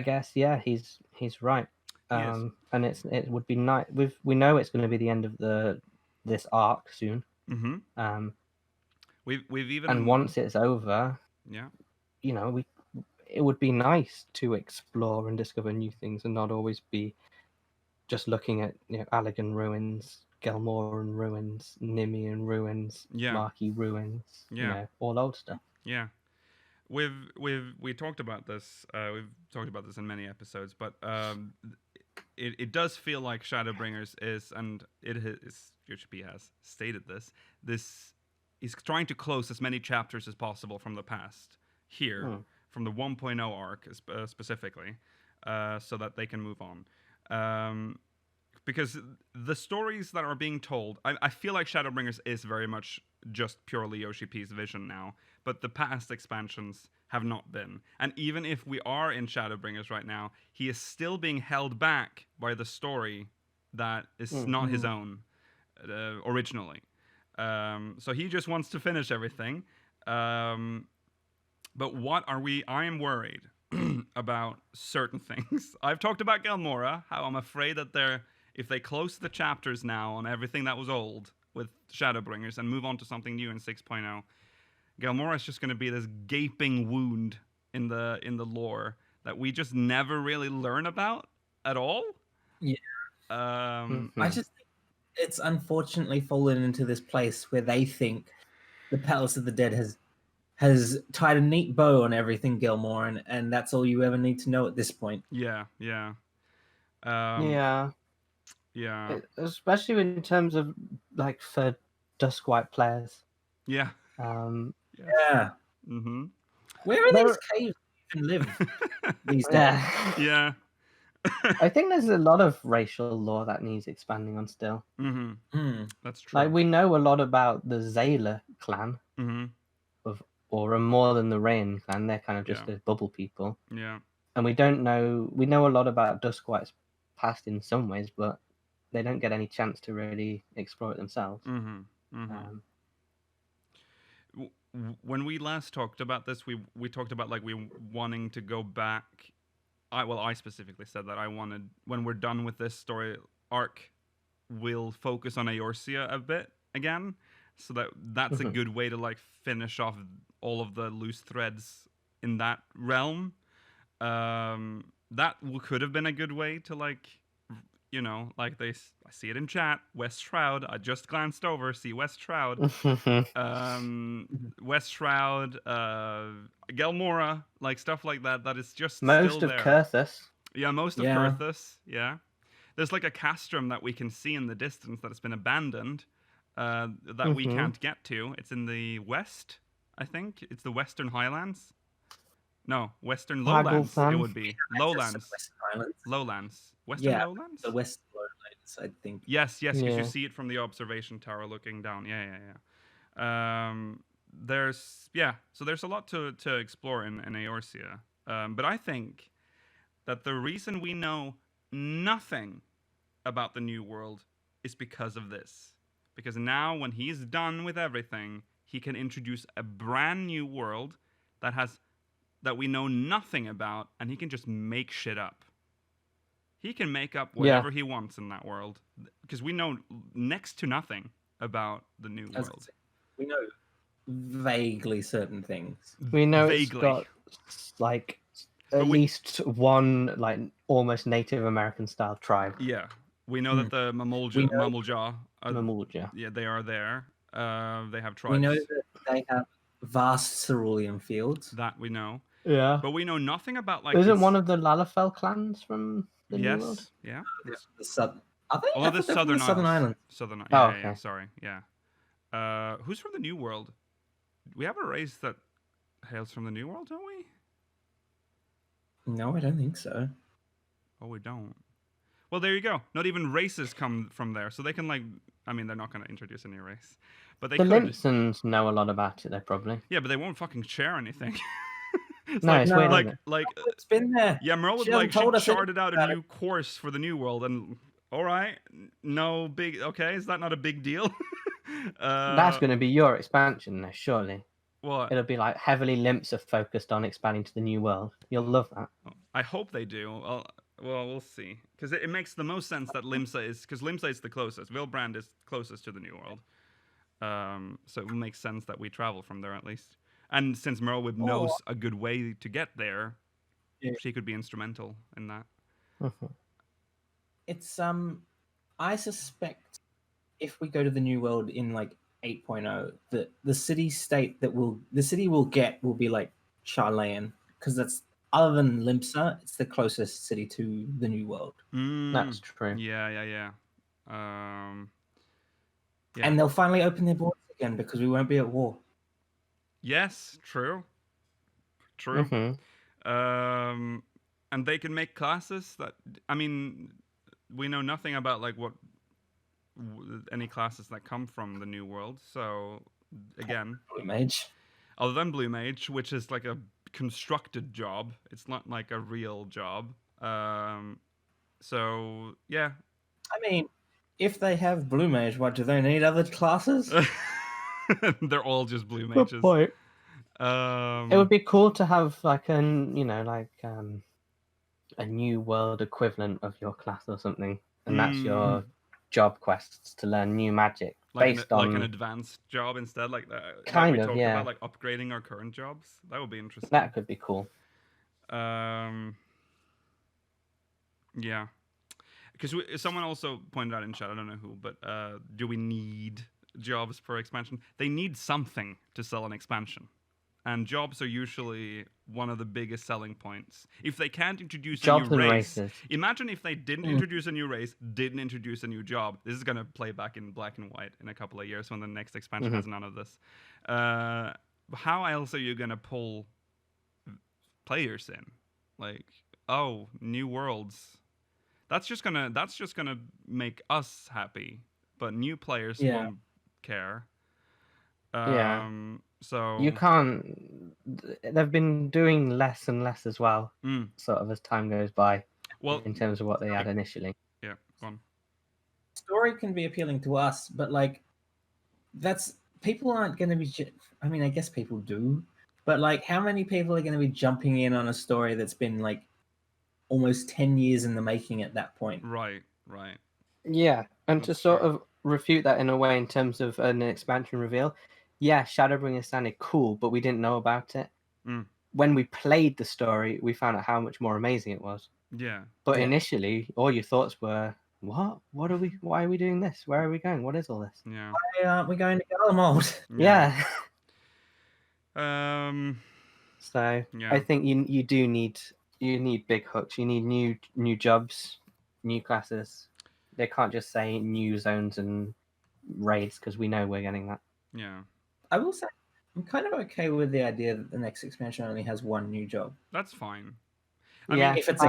Speaker 3: guess, yeah, he's right. And it would be nice. We know it's going to be the end of this arc soon.
Speaker 1: Mm-hmm. We've even,
Speaker 3: and once it's over, it would be nice to explore and discover new things and not always be just looking at Allegan ruins, Gelmoran ruins, Nimian ruins, Marquee ruins, all old stuff.
Speaker 1: Yeah, we talked about this. We've talked about this in many episodes, but it does feel like Shadowbringers is, and it is, Yoshi-P has stated this. This is trying to close as many chapters as possible from the past here, from the 1.0 arc specifically. so that they can move on. Because the stories that are being told, I feel like Shadowbringers is very much just purely Yoshi-P's vision now, but the past expansions have not been. And even if we are in Shadowbringers right now, he is still being held back by the story that is not his own originally. So he just wants to finish everything. But what are we? I am worried about certain things. I've talked about Gelmora, how I'm afraid that if they close the chapters now on everything that was old with Shadowbringers and move on to something new in 6.0, Gelmora is just going to be this gaping wound in the lore that we just never really learn about at all.
Speaker 4: Yeah. I just think it's unfortunately fallen into this place where they think the Palace of the Dead has tied a neat bow on everything Gilmore, and that's all you ever need to know at this point.
Speaker 1: Yeah.
Speaker 3: Especially in terms of like for Duskwhite players.
Speaker 1: Yeah.
Speaker 4: Yeah.
Speaker 1: Mm-hmm.
Speaker 4: Where are these caves even live these days?
Speaker 1: Yeah.
Speaker 3: I think there's a lot of racial lore that needs expanding on still.
Speaker 1: That's true.
Speaker 3: Like we know a lot about the Zayla clan of Aura more than the Rain clan. They're kind of just the bubble people.
Speaker 1: Yeah.
Speaker 3: And we know a lot about Duskwhite's past in some ways, but they don't get any chance to really explore it themselves.
Speaker 1: When we last talked about this, we talked about like we wanting to go back. I specifically said that I wanted, when we're done with this story arc, we'll focus on Eorzea a bit again, so that's a good way to like finish off all of the loose threads in that realm. That could have been a good way to like, like I see it in chat. West Shroud. I just glanced over. See West Shroud. West Shroud. Gelmora. Like stuff like that. That is just
Speaker 3: most
Speaker 1: still
Speaker 3: of
Speaker 1: there.
Speaker 3: Kurthus.
Speaker 1: Yeah, most of Kurthus. Yeah. There's like a castrum that we can see in the distance that has been abandoned. That we can't get to. It's in the west. I think it's the Western Highlands. No, Western Lowlands. It would be Lowlands. Lowlands. Western Lowlands?
Speaker 4: The West Lowlands, I think.
Speaker 1: Yes, because you see it from the observation tower looking down. Yeah. So there's a lot to explore in Eorzea. But I think that the reason we know nothing about the New World is because of this. Because now, when he's done with everything, he can introduce a brand new world that we know nothing about, and he can just make shit up. He can make up whatever he wants in that world, because we know next to nothing about the New World.
Speaker 4: We know vaguely certain things.
Speaker 3: We know it's got like at least one like almost Native American style tribe.
Speaker 1: Yeah, we know that the Mamulja. Yeah, they are there. They have tribes.
Speaker 4: We know that they have vast cerulean fields.
Speaker 1: That we know.
Speaker 3: Yeah.
Speaker 1: But we know nothing about like.
Speaker 3: Isn't one of the Lalafell clans from the New World?
Speaker 1: Yeah.
Speaker 4: The southern. Are they?
Speaker 1: Oh, the Southern
Speaker 4: Islands.
Speaker 1: Southern.
Speaker 3: Oh,
Speaker 1: yeah,
Speaker 3: okay.
Speaker 1: Sorry. Yeah. Who's from the New World? We have a race that hails from the New World, don't we?
Speaker 4: No, I don't think so.
Speaker 1: Oh, we don't. Well, there you go. Not even races come from there, so they can like. I mean, they're not going to introduce a new race, but they
Speaker 3: the
Speaker 1: could.
Speaker 3: Limpsons know a lot about it. They probably.
Speaker 1: Yeah, but they won't fucking share anything.
Speaker 3: It's
Speaker 1: weird,
Speaker 3: like
Speaker 4: it's been there.
Speaker 1: Yeah, Merle would like she charted out a new course for the New World, and all right, no big. Okay, is that not a big deal?
Speaker 3: That's going to be your expansion, surely.
Speaker 1: What?
Speaker 3: It'll be like heavily Limps are focused on expanding to the New World. You'll love that.
Speaker 1: I hope they do. Well, we'll see. Because it makes the most sense that Limsa is... Because Limsa is the closest. Vilbrand is closest to the New World. So it makes sense that we travel from there at least. And since Merlewood knows a good way to get there, she could be instrumental in that.
Speaker 4: It's... I suspect if we go to the New World in like 8.0, that the city-state the city will get will be like Charlayan. Because that's... Other than Limsa, it's the closest city to the New World.
Speaker 3: That's true.
Speaker 1: Yeah.
Speaker 4: And they'll finally open their borders again because we won't be at war.
Speaker 1: Yes, true. and they can make classes that. I mean, we know nothing about like what any classes that come from the new world. So again,
Speaker 4: Blue Mage.
Speaker 1: other than Blue Mage, which is like a constructed job, it's not like a real job. So yeah.
Speaker 4: I mean, if they have Blue Mage, what do they need other classes?
Speaker 1: They're all just Blue
Speaker 3: Good
Speaker 1: Mages.
Speaker 3: point. It would be cool to have like a new world equivalent of your class or something, and that's your job quests to learn new magic based on
Speaker 1: like an advanced job instead, like that.
Speaker 3: Kind
Speaker 1: we
Speaker 3: of,
Speaker 1: talked
Speaker 3: yeah.
Speaker 1: about, like upgrading our current jobs. That would be interesting.
Speaker 3: that could be cool.
Speaker 1: Yeah, because someone also pointed out in chat. I don't know who, but do we need jobs per expansion? They need something to sell an expansion. And jobs are usually one of the biggest selling points. If they can't introduce
Speaker 3: Jobs
Speaker 1: a new
Speaker 3: and
Speaker 1: race,
Speaker 3: races.
Speaker 1: imagine if they didn't introduce a new race, didn't introduce a new job. This is going to play back in black and white in a couple of years when the next expansion has none of this. How else are you going to pull players in? Like, oh, new worlds. That's just gonna make us happy, but new players won't care. So
Speaker 3: You can't. They've been doing less and less as well, sort of as time goes by.
Speaker 1: Well,
Speaker 3: in terms of what they had initially.
Speaker 1: Yeah, go on.
Speaker 4: Story can be appealing to us, but like, that's people aren't going to be. I mean, I guess people do, but like, how many people are going to be jumping in on a story that's been like almost 10 years in the making at that point?
Speaker 1: Right.
Speaker 3: Yeah, and
Speaker 1: That's
Speaker 3: to sort
Speaker 1: true.
Speaker 3: of refute that in a way in terms of an expansion reveal, yeah, Shadowbringers sounded cool, but we didn't know about it. When we played the story, we found out how much more amazing it was.
Speaker 1: Yeah.
Speaker 3: But initially, all your thoughts were, "What? What are we? Why are we doing this? Where are we going? What is all this?"
Speaker 1: Yeah.
Speaker 4: Why aren't we going to Garlemald?
Speaker 3: Yeah. So
Speaker 1: Yeah.
Speaker 3: I think you do need big hooks. You need new jobs, new classes. They can't just say new zones and raids because we know we're getting that.
Speaker 1: Yeah.
Speaker 4: I will say, I'm kind of okay with the idea that the next expansion only has one new job.
Speaker 1: That's fine.
Speaker 3: I
Speaker 1: mean,
Speaker 4: if it's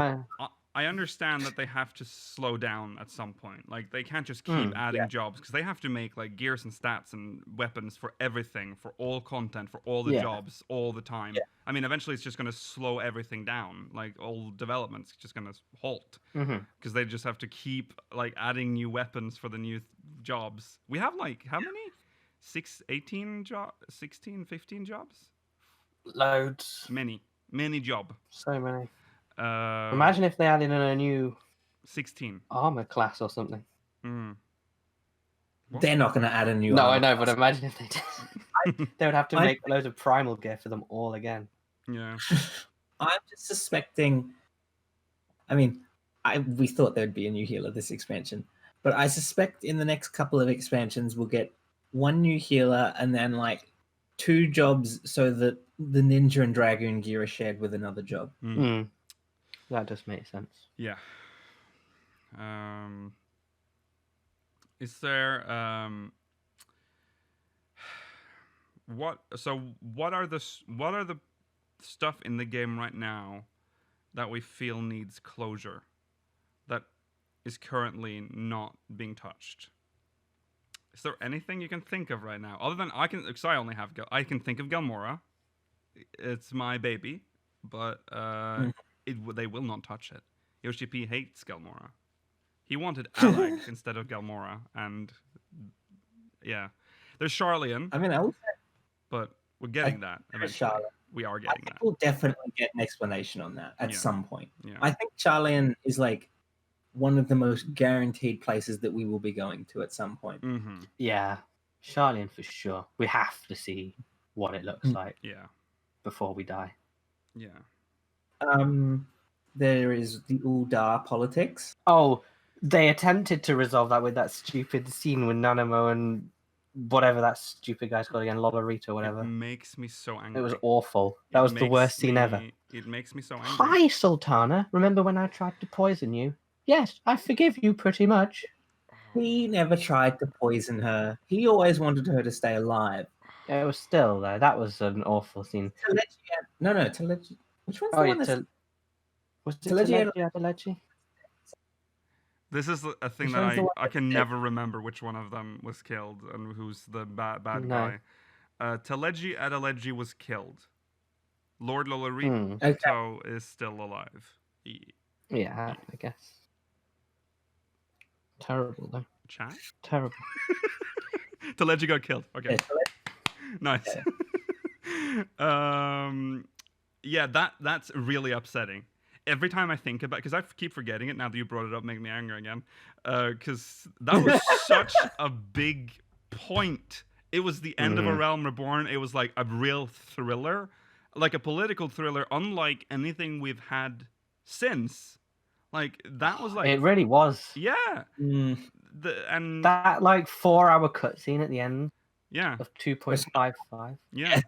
Speaker 1: I understand that they have to slow down at some point. Like, they can't just keep adding jobs because they have to make like gears and stats and weapons for everything, for all content, for all the jobs, all the time. I mean, eventually it's just going to slow everything down. Like, all development's just going to halt because they just have to keep like adding new weapons for the new jobs. We have like how many? 16, 15 jobs?
Speaker 3: Loads.
Speaker 1: Many job.
Speaker 3: So many. Imagine if they added in a new
Speaker 1: 16
Speaker 3: armor class or something.
Speaker 4: they're not going to add a new.
Speaker 3: No,
Speaker 4: armor
Speaker 3: I know,
Speaker 4: class.
Speaker 3: but imagine if they did. They would have to make loads of primal gear for them all again.
Speaker 1: Yeah.
Speaker 4: I'm just suspecting. I mean, we thought there'd be a new healer this expansion, but I suspect in the next couple of expansions we'll get one new healer and then like 2 jobs so that the ninja and dragoon gear are shared with another job.
Speaker 3: That does make sense.
Speaker 1: Yeah. Is there what are the stuff in the game right now that we feel needs closure that is currently not being touched? Is there anything you can think of right now other than I can think of Galmora. It's my baby, but they will not touch it. Yoshi-P hates Galmora. He wanted Alag instead of Galmora, and yeah, there's Charlian.
Speaker 4: I mean, I would say
Speaker 1: but we're getting that eventually.
Speaker 4: Charlian.
Speaker 1: We are
Speaker 4: I
Speaker 1: getting
Speaker 4: think
Speaker 1: that.
Speaker 4: we'll definitely get an explanation on that at some point.
Speaker 1: Yeah.
Speaker 4: I think Charlian is like one of the most guaranteed places that we will be going to at some point.
Speaker 3: Yeah, Charlian for sure. We have to see what it looks like.
Speaker 1: Yeah.
Speaker 3: Before we die.
Speaker 1: Yeah.
Speaker 4: There is the Uldar politics.
Speaker 3: Oh, they attempted to resolve that with that stupid scene with Nanamo and whatever that stupid guy's called again, Lolarito or whatever.
Speaker 1: It makes me so angry.
Speaker 3: It was awful. That was the worst scene ever.
Speaker 1: It makes me so angry.
Speaker 3: Hi, Sultana. Remember when I tried to poison you? Yes, I forgive you pretty much.
Speaker 4: He never tried to poison her. He always wanted her to stay alive.
Speaker 3: It was still, though. That was an awful scene.
Speaker 4: Which one's the one that's...
Speaker 3: Was it
Speaker 4: Telegia-
Speaker 3: Telegia?
Speaker 1: This is a thing
Speaker 4: Which
Speaker 1: that
Speaker 4: one's the one
Speaker 1: I can
Speaker 4: that's
Speaker 1: never remember which one of them was killed and who's the bad
Speaker 3: No.
Speaker 1: guy. Telegia Adeleji was killed. Lord Lolorito
Speaker 3: Hmm.
Speaker 1: is still alive.
Speaker 3: Yeah, I guess. Terrible though.
Speaker 1: Chat?
Speaker 3: Terrible.
Speaker 1: Telegia got killed. Okay.
Speaker 4: Yeah,
Speaker 1: Nice. Yeah, that's really upsetting. Every time I think about, because I keep forgetting it now that you brought it up, make me angry again. Because that was such a big point. It was the end of A Realm Reborn. It was like a real thriller, like a political thriller, unlike anything we've had since. Like that was like
Speaker 3: It really was.
Speaker 1: yeah.
Speaker 4: Mm.
Speaker 1: And
Speaker 3: That like 4-hour cutscene at the end
Speaker 1: yeah,
Speaker 3: of 2.55
Speaker 1: yeah,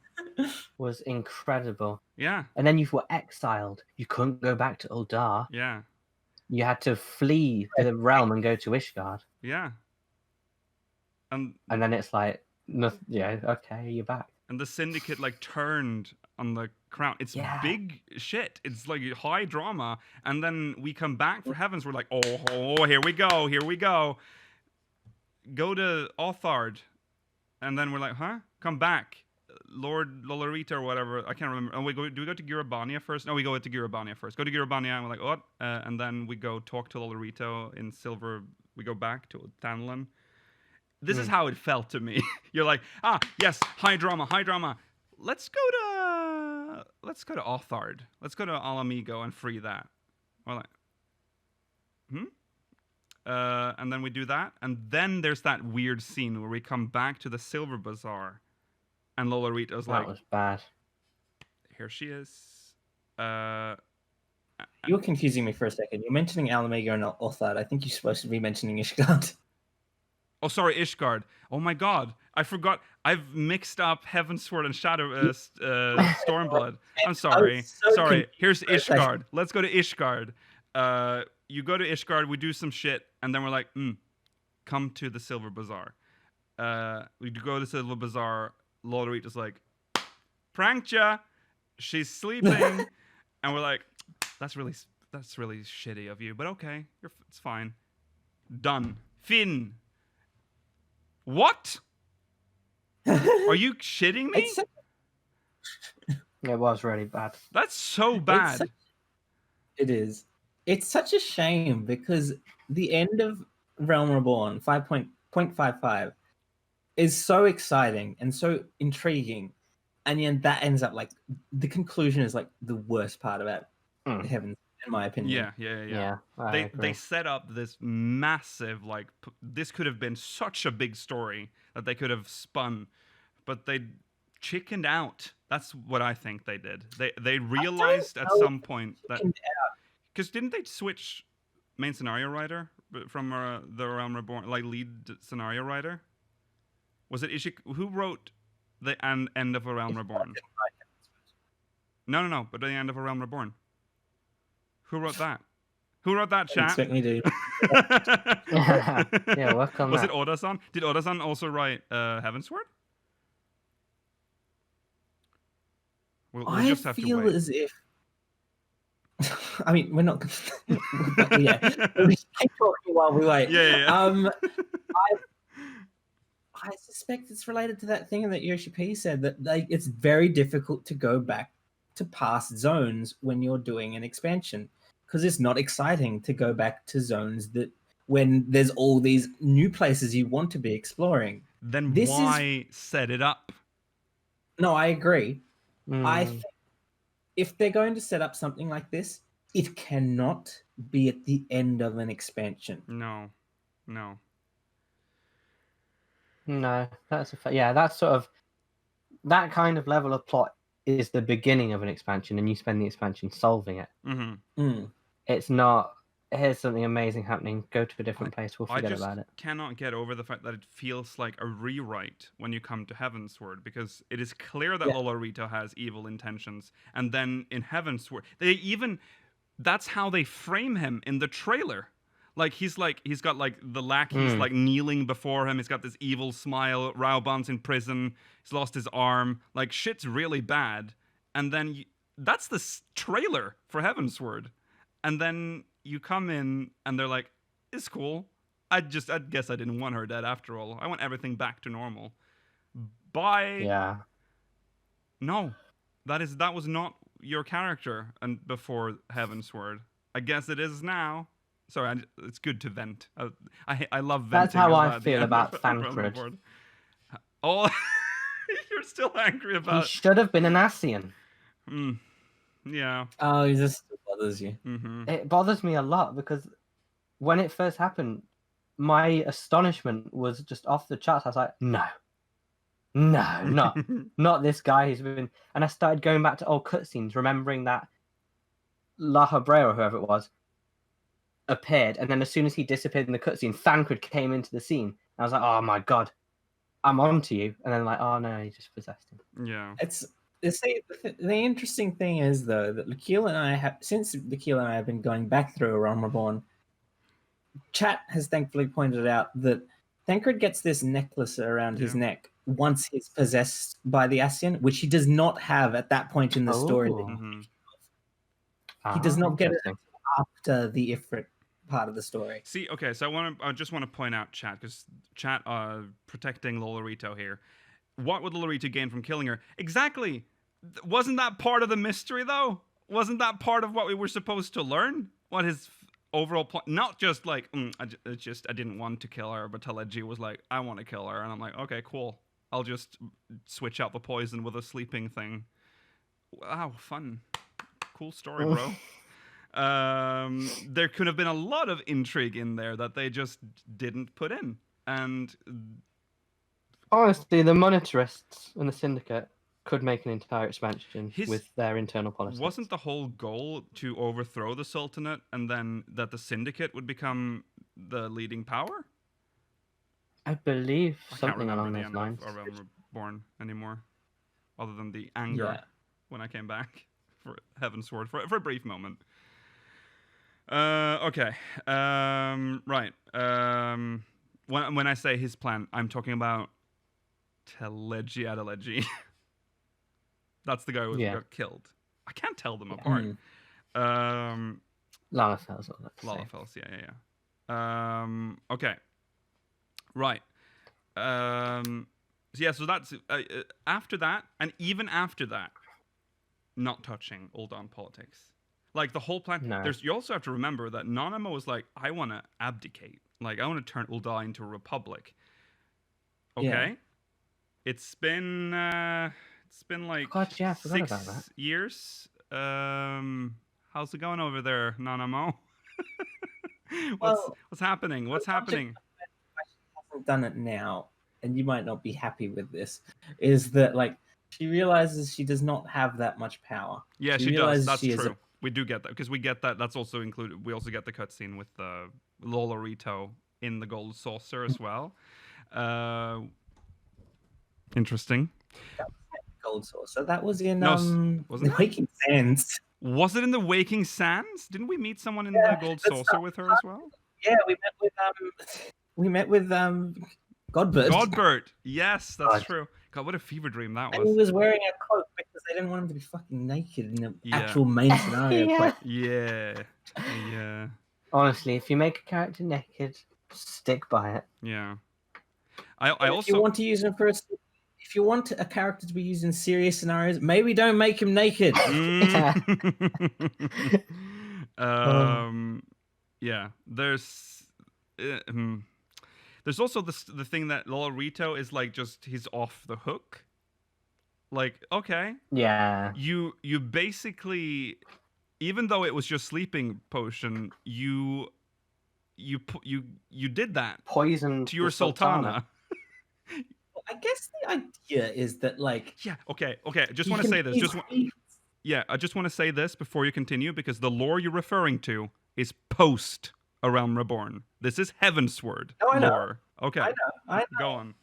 Speaker 3: was incredible.
Speaker 1: yeah,
Speaker 3: And then you were exiled. You couldn't go back to Uldar.
Speaker 1: yeah,
Speaker 3: You had to flee the realm and go to Ishgard.
Speaker 1: yeah.
Speaker 3: And then it's like, yeah, okay, you're back.
Speaker 1: And the syndicate like turned on the crown. It's big shit. It's like high drama. And then we come back for Heavens. We're like, oh, here we go. Go to Othard. And then we're like, huh? Come back. Lord Lolorita or whatever. I can't remember. And do we go to Gurabania first? No, we go to Gurabania first. Go to Gurabania and we're like, what? And then we go talk to Lolorito in Silver. We go back to Tanlan. This is how it felt to me. You're like, yes, high drama. Let's go to Othard. Let's go to Alamigo and free that. We're like, and then we do that, and then there's that weird scene where we come back to the Silver Bazaar, and Lolorito's like,
Speaker 3: That was bad.
Speaker 1: Here she is.
Speaker 4: You're confusing me for a second. You're mentioning Alamigo and Othard. I think you're supposed to be mentioning Ishgard.
Speaker 1: Oh, sorry, Ishgard. Oh my God, I forgot. I've mixed up Heavensward and Shadow Stormblood. I'm sorry. Sorry. Here's Ishgard. Let's go to Ishgard. You go to Ishgard. We do some shit, and then we're like, come to the Silver Bazaar. We go to the Silver Bazaar. Lolorito's like, pranked ya. She's sleeping, and we're like, that's really shitty of you, but okay, it's fine. Done. Finn. What? Are you shitting me?
Speaker 3: It was really bad.
Speaker 1: That's so bad.
Speaker 4: It is. It's such a shame because the end of Realm Reborn 5.55 is so exciting and so intriguing, and yet that ends up like the conclusion is like the worst part about Heaven, in my opinion.
Speaker 1: Yeah. They set up this massive this could have been such a big story that they could have spun, but they chickened out. That's what I think they did. They realized at some point that because didn't they switch main scenario writer from the Realm Reborn, like lead scenario writer? Was it who wrote the end of A Realm Reborn? No, but the end of A Realm Reborn. Who wrote that? Who wrote that, chat?
Speaker 4: Expect me to.
Speaker 3: Yeah, work on
Speaker 1: Was
Speaker 3: that.
Speaker 1: it Oda-san? Did Oda-san also write Heavensward? We'll just have to
Speaker 4: feel
Speaker 1: wait.
Speaker 4: as if. I mean, we're not. But yeah, we keep talking while we wait.
Speaker 1: Yeah.
Speaker 4: I suspect it's related to that thing that Yoshi-P said that it's very difficult to go back to past zones when you're doing an expansion because it's not exciting to go back to zones that when there's all these new places you want to be exploring.
Speaker 1: Then why set it up?
Speaker 4: No, I agree. I think if they're going to set up something like this, it cannot be at the end of an expansion.
Speaker 1: No.
Speaker 3: No, that's that's sort of that kind of level of plot is the beginning of an expansion, and you spend the expansion solving it. It's not. Here's something amazing happening. Go to a different place. We'll forget about it.
Speaker 1: I cannot get over the fact that it feels like a rewrite when you come to Heavensward, because it is clear that Lolorito has evil intentions, and then in Heavensward, that's how they frame him in the trailer. Like he's got like the lackeys like kneeling before him. He's got this evil smile. Raoban's in prison. He's lost his arm. Like shit's really bad. And then that's the trailer for Heavensward. and then you come in and they're like, it's cool. I guess I didn't want her dead after all. I want everything back to normal. Bye.
Speaker 3: Yeah.
Speaker 1: No, that was not your character and before Heavensward. I guess it is now. Sorry, it's good to vent. I love venting.
Speaker 3: That's how I
Speaker 1: at the
Speaker 3: feel
Speaker 1: end
Speaker 3: about
Speaker 1: of
Speaker 3: Thancred.
Speaker 1: Realmborn. Oh, you're still angry
Speaker 3: He
Speaker 1: about.
Speaker 3: should have been an Ascian.
Speaker 1: Yeah.
Speaker 4: Oh, it just bothers you.
Speaker 1: Mm-hmm.
Speaker 3: It bothers me a lot because when it first happened, my astonishment was just off the charts. I was like, no, not this guy who's been. And I started going back to old cutscenes, remembering that La Habrea, or whoever it was, appeared, and then as soon as he disappeared in the cutscene, Thancred came into the scene. And I was like, oh my god, I'm on to you. And then like, oh no, he just possessed him.
Speaker 1: Yeah.
Speaker 4: The interesting thing is though that Lakeel and I have been going back through Realm Reborn. Chat has thankfully pointed out that Thancred gets this necklace around his neck once he's possessed by the Ascian, which he does not have at that point in the story.
Speaker 1: Mm-hmm.
Speaker 4: He does not get it after the Ifrit part of the story.
Speaker 1: See, okay, so I just want to point out Chat, because Chat protecting Lolorito here. What would Lolorito gain from killing her? Exactly. Wasn't that part of the mystery though? Wasn't that part of what we were supposed to learn? What his overall point? Not just like I didn't want to kill her, but Teleji was like, I want to kill her, and I'm like, okay, cool. I'll just switch out the poison with a sleeping thing. Wow, fun. Cool story, bro. There could have been a lot of intrigue in there that they just didn't put in. And
Speaker 3: honestly, the Monetarists and the Syndicate could make an entire expansion with their internal politics.
Speaker 1: Wasn't the whole goal to overthrow the Sultanate and then that the Syndicate would become the leading power?
Speaker 3: I believe
Speaker 1: I
Speaker 3: something
Speaker 1: can't
Speaker 3: along
Speaker 1: remember
Speaker 3: those lines.
Speaker 1: the end of Realm Reborn anymore, other than the anger when I came back for Heavensward for a brief moment. Okay. Right. When I say his plan, I'm talking about Teleji Adeleji. That's the guy who got killed. I can't tell them apart.
Speaker 3: Lalafels.
Speaker 1: Lalafels, yeah. Okay. Right. So that's after that, and even after that, not touching Uldan politics. Like the whole plan.
Speaker 3: No.
Speaker 1: You also have to remember that Nanamo was like, I want to abdicate. Like I want to turn Uldan into a republic. Okay.
Speaker 4: Yeah.
Speaker 1: It's been like
Speaker 3: God, yeah, I forgot
Speaker 1: 6
Speaker 3: about that.
Speaker 1: years. How's it going over there, Nanamo? What's happening? What's happening?
Speaker 4: Hasn't done it now, and you might not be happy with this. Is that like she realizes she does not have that much power?
Speaker 1: Yeah, she does. That's
Speaker 4: she
Speaker 1: true. We do get that because we get that. That's also included. We also get the cutscene with Lolorito in the Gold Saucer as well. Interesting.
Speaker 4: Gold Saucer. That was in
Speaker 1: wasn't
Speaker 4: the
Speaker 1: it?
Speaker 4: Waking Sands.
Speaker 1: Was it in the Waking Sands? Didn't we meet someone in the Gold Saucer with her as well?
Speaker 4: Yeah, we met with Godbert.
Speaker 1: Godbert. Yes, that's true. God, what a fever dream that
Speaker 4: And he
Speaker 1: was.
Speaker 4: was wearing a cloak because they didn't want him to be fucking naked in the actual main scenario.
Speaker 1: Yeah.
Speaker 3: Honestly, if you make a character naked, stick by it.
Speaker 1: Yeah. I also.
Speaker 4: If you want to use him if you want a character to be used in serious scenarios, maybe don't make him naked.
Speaker 1: Yeah. There's also the thing that Lolorito is like he's off the hook. Like, okay.
Speaker 3: Yeah.
Speaker 1: You basically, even though it was just sleeping potion, you did that.
Speaker 3: Poison
Speaker 1: to your Sultana.
Speaker 4: I guess the idea is that
Speaker 1: yeah, okay. I just want to say this. I just want to say this before you continue, because the lore you're referring to is post A Realm Reborn. This is Heavensward lore. Okay.
Speaker 4: I know.
Speaker 1: Go on.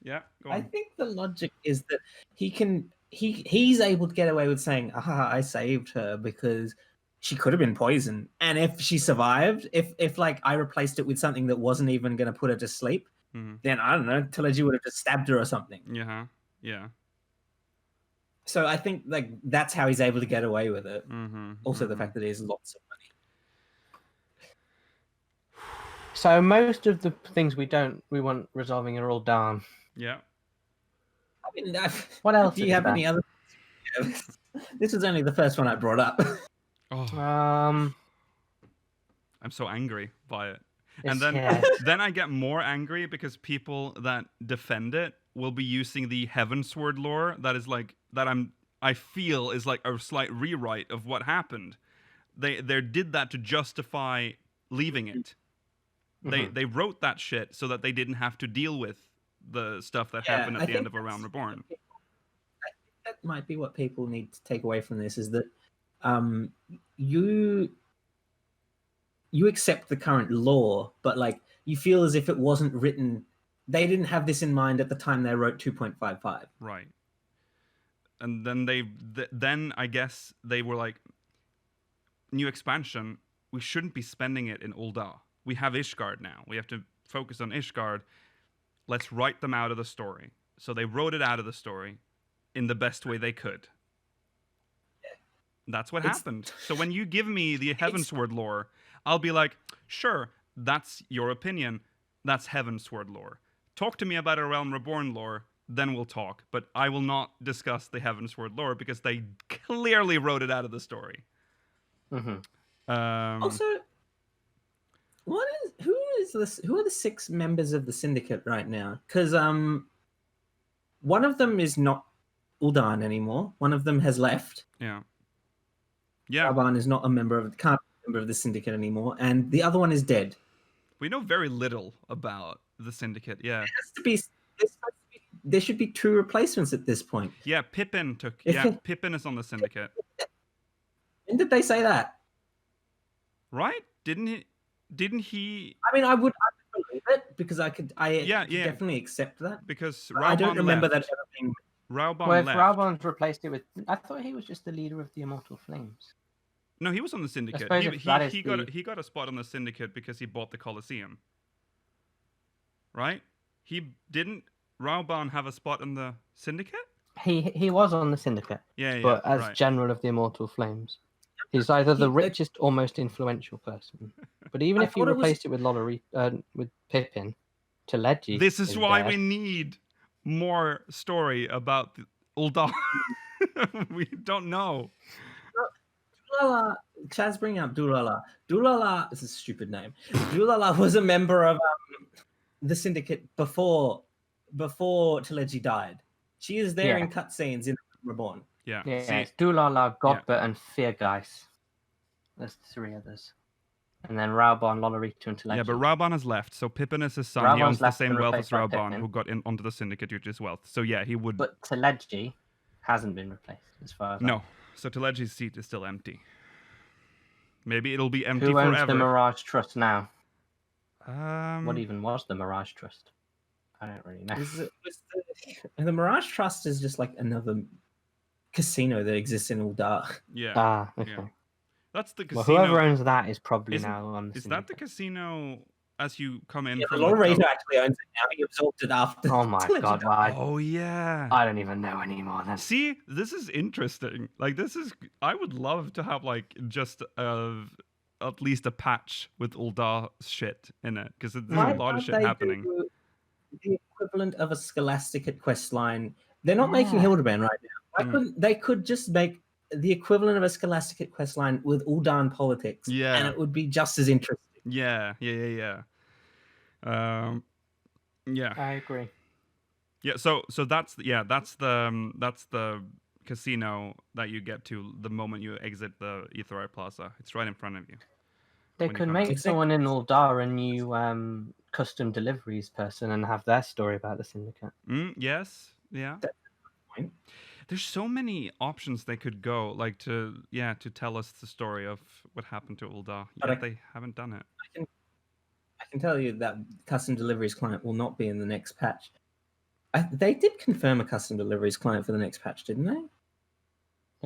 Speaker 1: Yeah, go on.
Speaker 4: I think the logic is that he's able to get away with saying, I saved her because she could have been poisoned. And if she survived, if I replaced it with something that wasn't even going to put her to sleep, then I don't know, Teleji would have just stabbed her or something.
Speaker 1: Yeah.
Speaker 4: So I think that's how he's able to get away with it. Also, the fact that he has lots of money.
Speaker 3: So most of the things we want resolving are all done.
Speaker 1: Yeah.
Speaker 4: I mean,
Speaker 3: What else
Speaker 4: do you
Speaker 3: is
Speaker 4: have
Speaker 3: there?
Speaker 4: any other? This was only the first one I brought up.
Speaker 1: Oh,
Speaker 3: Um,
Speaker 1: I'm so angry by it.
Speaker 3: it's,
Speaker 1: And then
Speaker 3: yeah,
Speaker 1: then I get more angry because people that defend it will be using the Heavensward lore that is like that I feel is like a slight rewrite of what happened. They did that to justify leaving it. They wrote that shit so that they didn't have to deal with the stuff that
Speaker 4: Yeah,
Speaker 1: happened
Speaker 4: I
Speaker 1: at the
Speaker 4: think
Speaker 1: end of A
Speaker 4: that's-
Speaker 1: Realm Reborn.
Speaker 4: That might be what people need to take away from this: is that you accept the current law, but like you feel as if it wasn't written. They didn't have this in mind at the time they wrote 2.55.
Speaker 1: Right. And then then I guess they were like, new expansion, we shouldn't be spending it in Ul'dah. We have Ishgard now. We have to focus on Ishgard. Let's write them out of the story. So they wrote it out of the story in the best way they could. That's what happened. So when you give me the Heavensward lore, I'll be like, sure, that's your opinion. That's Heavensward lore. Talk to me about A Realm Reborn lore, then we'll talk. But I will not discuss the Heavensward lore because they clearly wrote it out of the story.
Speaker 4: Also, who are the 6 members of the syndicate right now? Because one of them is not Ul'dah anymore. One of them has left.
Speaker 1: Yeah.
Speaker 4: Raban is not can't be a member of the syndicate anymore, and the other one is dead.
Speaker 1: We know very little about the syndicate. Yeah.
Speaker 4: There should be 2 replacements at this point.
Speaker 1: Yeah. Pippin Pippin is on the syndicate.
Speaker 4: When did they say that?
Speaker 1: Right? Didn't he?
Speaker 4: I mean, I would believe it because I could
Speaker 1: Yeah.
Speaker 4: definitely accept that.
Speaker 1: Because
Speaker 4: But I don't
Speaker 1: Raubahn
Speaker 4: remember
Speaker 1: left.
Speaker 4: that ever being.
Speaker 1: Raubahn
Speaker 3: well, if
Speaker 1: left.
Speaker 3: Raubon's replaced it with, I thought he was just the leader of the Immortal Flames.
Speaker 1: No, he was on the syndicate.
Speaker 3: suppose if that is
Speaker 1: He got a spot on the syndicate because he bought the Colosseum. Right? Raubahn have a spot in the syndicate?
Speaker 3: He was on the syndicate,
Speaker 1: Yeah.
Speaker 3: but as
Speaker 1: right.
Speaker 3: General of the Immortal Flames, he's either the richest or most influential person. But even if you replaced it with with Pippin, Teleji.
Speaker 1: This is why
Speaker 3: dead.
Speaker 1: we need more story about Ul'dah. We don't know.
Speaker 4: Dulala, Chaz bringing up Dulala. Dulala is a stupid name. Dulala was a member of the syndicate before Teleji died. She is there in cutscenes in Reborn.
Speaker 1: Yeah.
Speaker 3: Yeah,
Speaker 1: See,
Speaker 3: it's Dulala, Godbert, and Feargeist. There's 3 others. And then Raubon, Lolorito, and Teleji.
Speaker 1: yeah, but Raubahn has left, so Pippin is his son.
Speaker 3: Raubah's
Speaker 1: He owns the
Speaker 3: left
Speaker 1: same
Speaker 3: and
Speaker 1: wealth as
Speaker 3: replaced by
Speaker 1: Raubahn,
Speaker 3: Pippin.
Speaker 1: who got onto the syndicate due to his wealth. So yeah, he would.
Speaker 3: But Teleji hasn't been replaced, as far as
Speaker 1: No. So Teleji's seat is still empty. Maybe it'll be empty
Speaker 3: Who owns
Speaker 1: forever.
Speaker 3: the Mirage Trust now?
Speaker 1: Um,
Speaker 3: What even was the Mirage Trust? I don't really know.
Speaker 4: The Mirage Trust is just like another casino that exists in Ul'dah.
Speaker 1: Yeah.
Speaker 3: Okay.
Speaker 1: Yeah. That's the
Speaker 3: Well,
Speaker 1: casino.
Speaker 3: whoever owns that is probably
Speaker 1: Isn't-
Speaker 3: now on the
Speaker 1: Is that the
Speaker 3: syndicate.
Speaker 1: casino as you come in
Speaker 4: Yeah,
Speaker 1: from
Speaker 4: Lolorito
Speaker 1: the
Speaker 4: actually owns it now. He absorbed it after.
Speaker 3: Oh my
Speaker 4: Teleji
Speaker 3: god,
Speaker 4: died.
Speaker 3: why?
Speaker 1: Oh yeah.
Speaker 3: I don't even know anymore then.
Speaker 1: See, this is interesting. Like I would love to have like just at least a patch with Ul'dah shit in it because there's
Speaker 4: Why
Speaker 1: a lot of
Speaker 4: can't
Speaker 1: shit
Speaker 4: they
Speaker 1: happening.
Speaker 4: do the equivalent of a Scholasticate quest line? They're not making Hildebrand right now. Why couldn't they could just make the equivalent of a Scholasticate quest line with Ul'dah politics?
Speaker 1: Yeah.
Speaker 4: And it would be just as interesting.
Speaker 1: Yeah. Yeah.
Speaker 3: I agree.
Speaker 1: Yeah. So that's the casino that you get to the moment you exit the Aetheryte Plaza. It's right in front of you.
Speaker 3: They
Speaker 1: when you
Speaker 3: could
Speaker 1: come
Speaker 3: make
Speaker 1: in.
Speaker 3: someone in Ul'dah a new custom deliveries person and have their story about the syndicate.
Speaker 1: Yes. Yeah.
Speaker 4: Point.
Speaker 1: There's so many options they could go, like to tell us the story of what happened to Ul'dah.
Speaker 4: But
Speaker 1: Yet they haven't done it.
Speaker 4: I can tell you that custom deliveries client will not be in the next patch. They did confirm a custom deliveries client for the next patch, didn't they?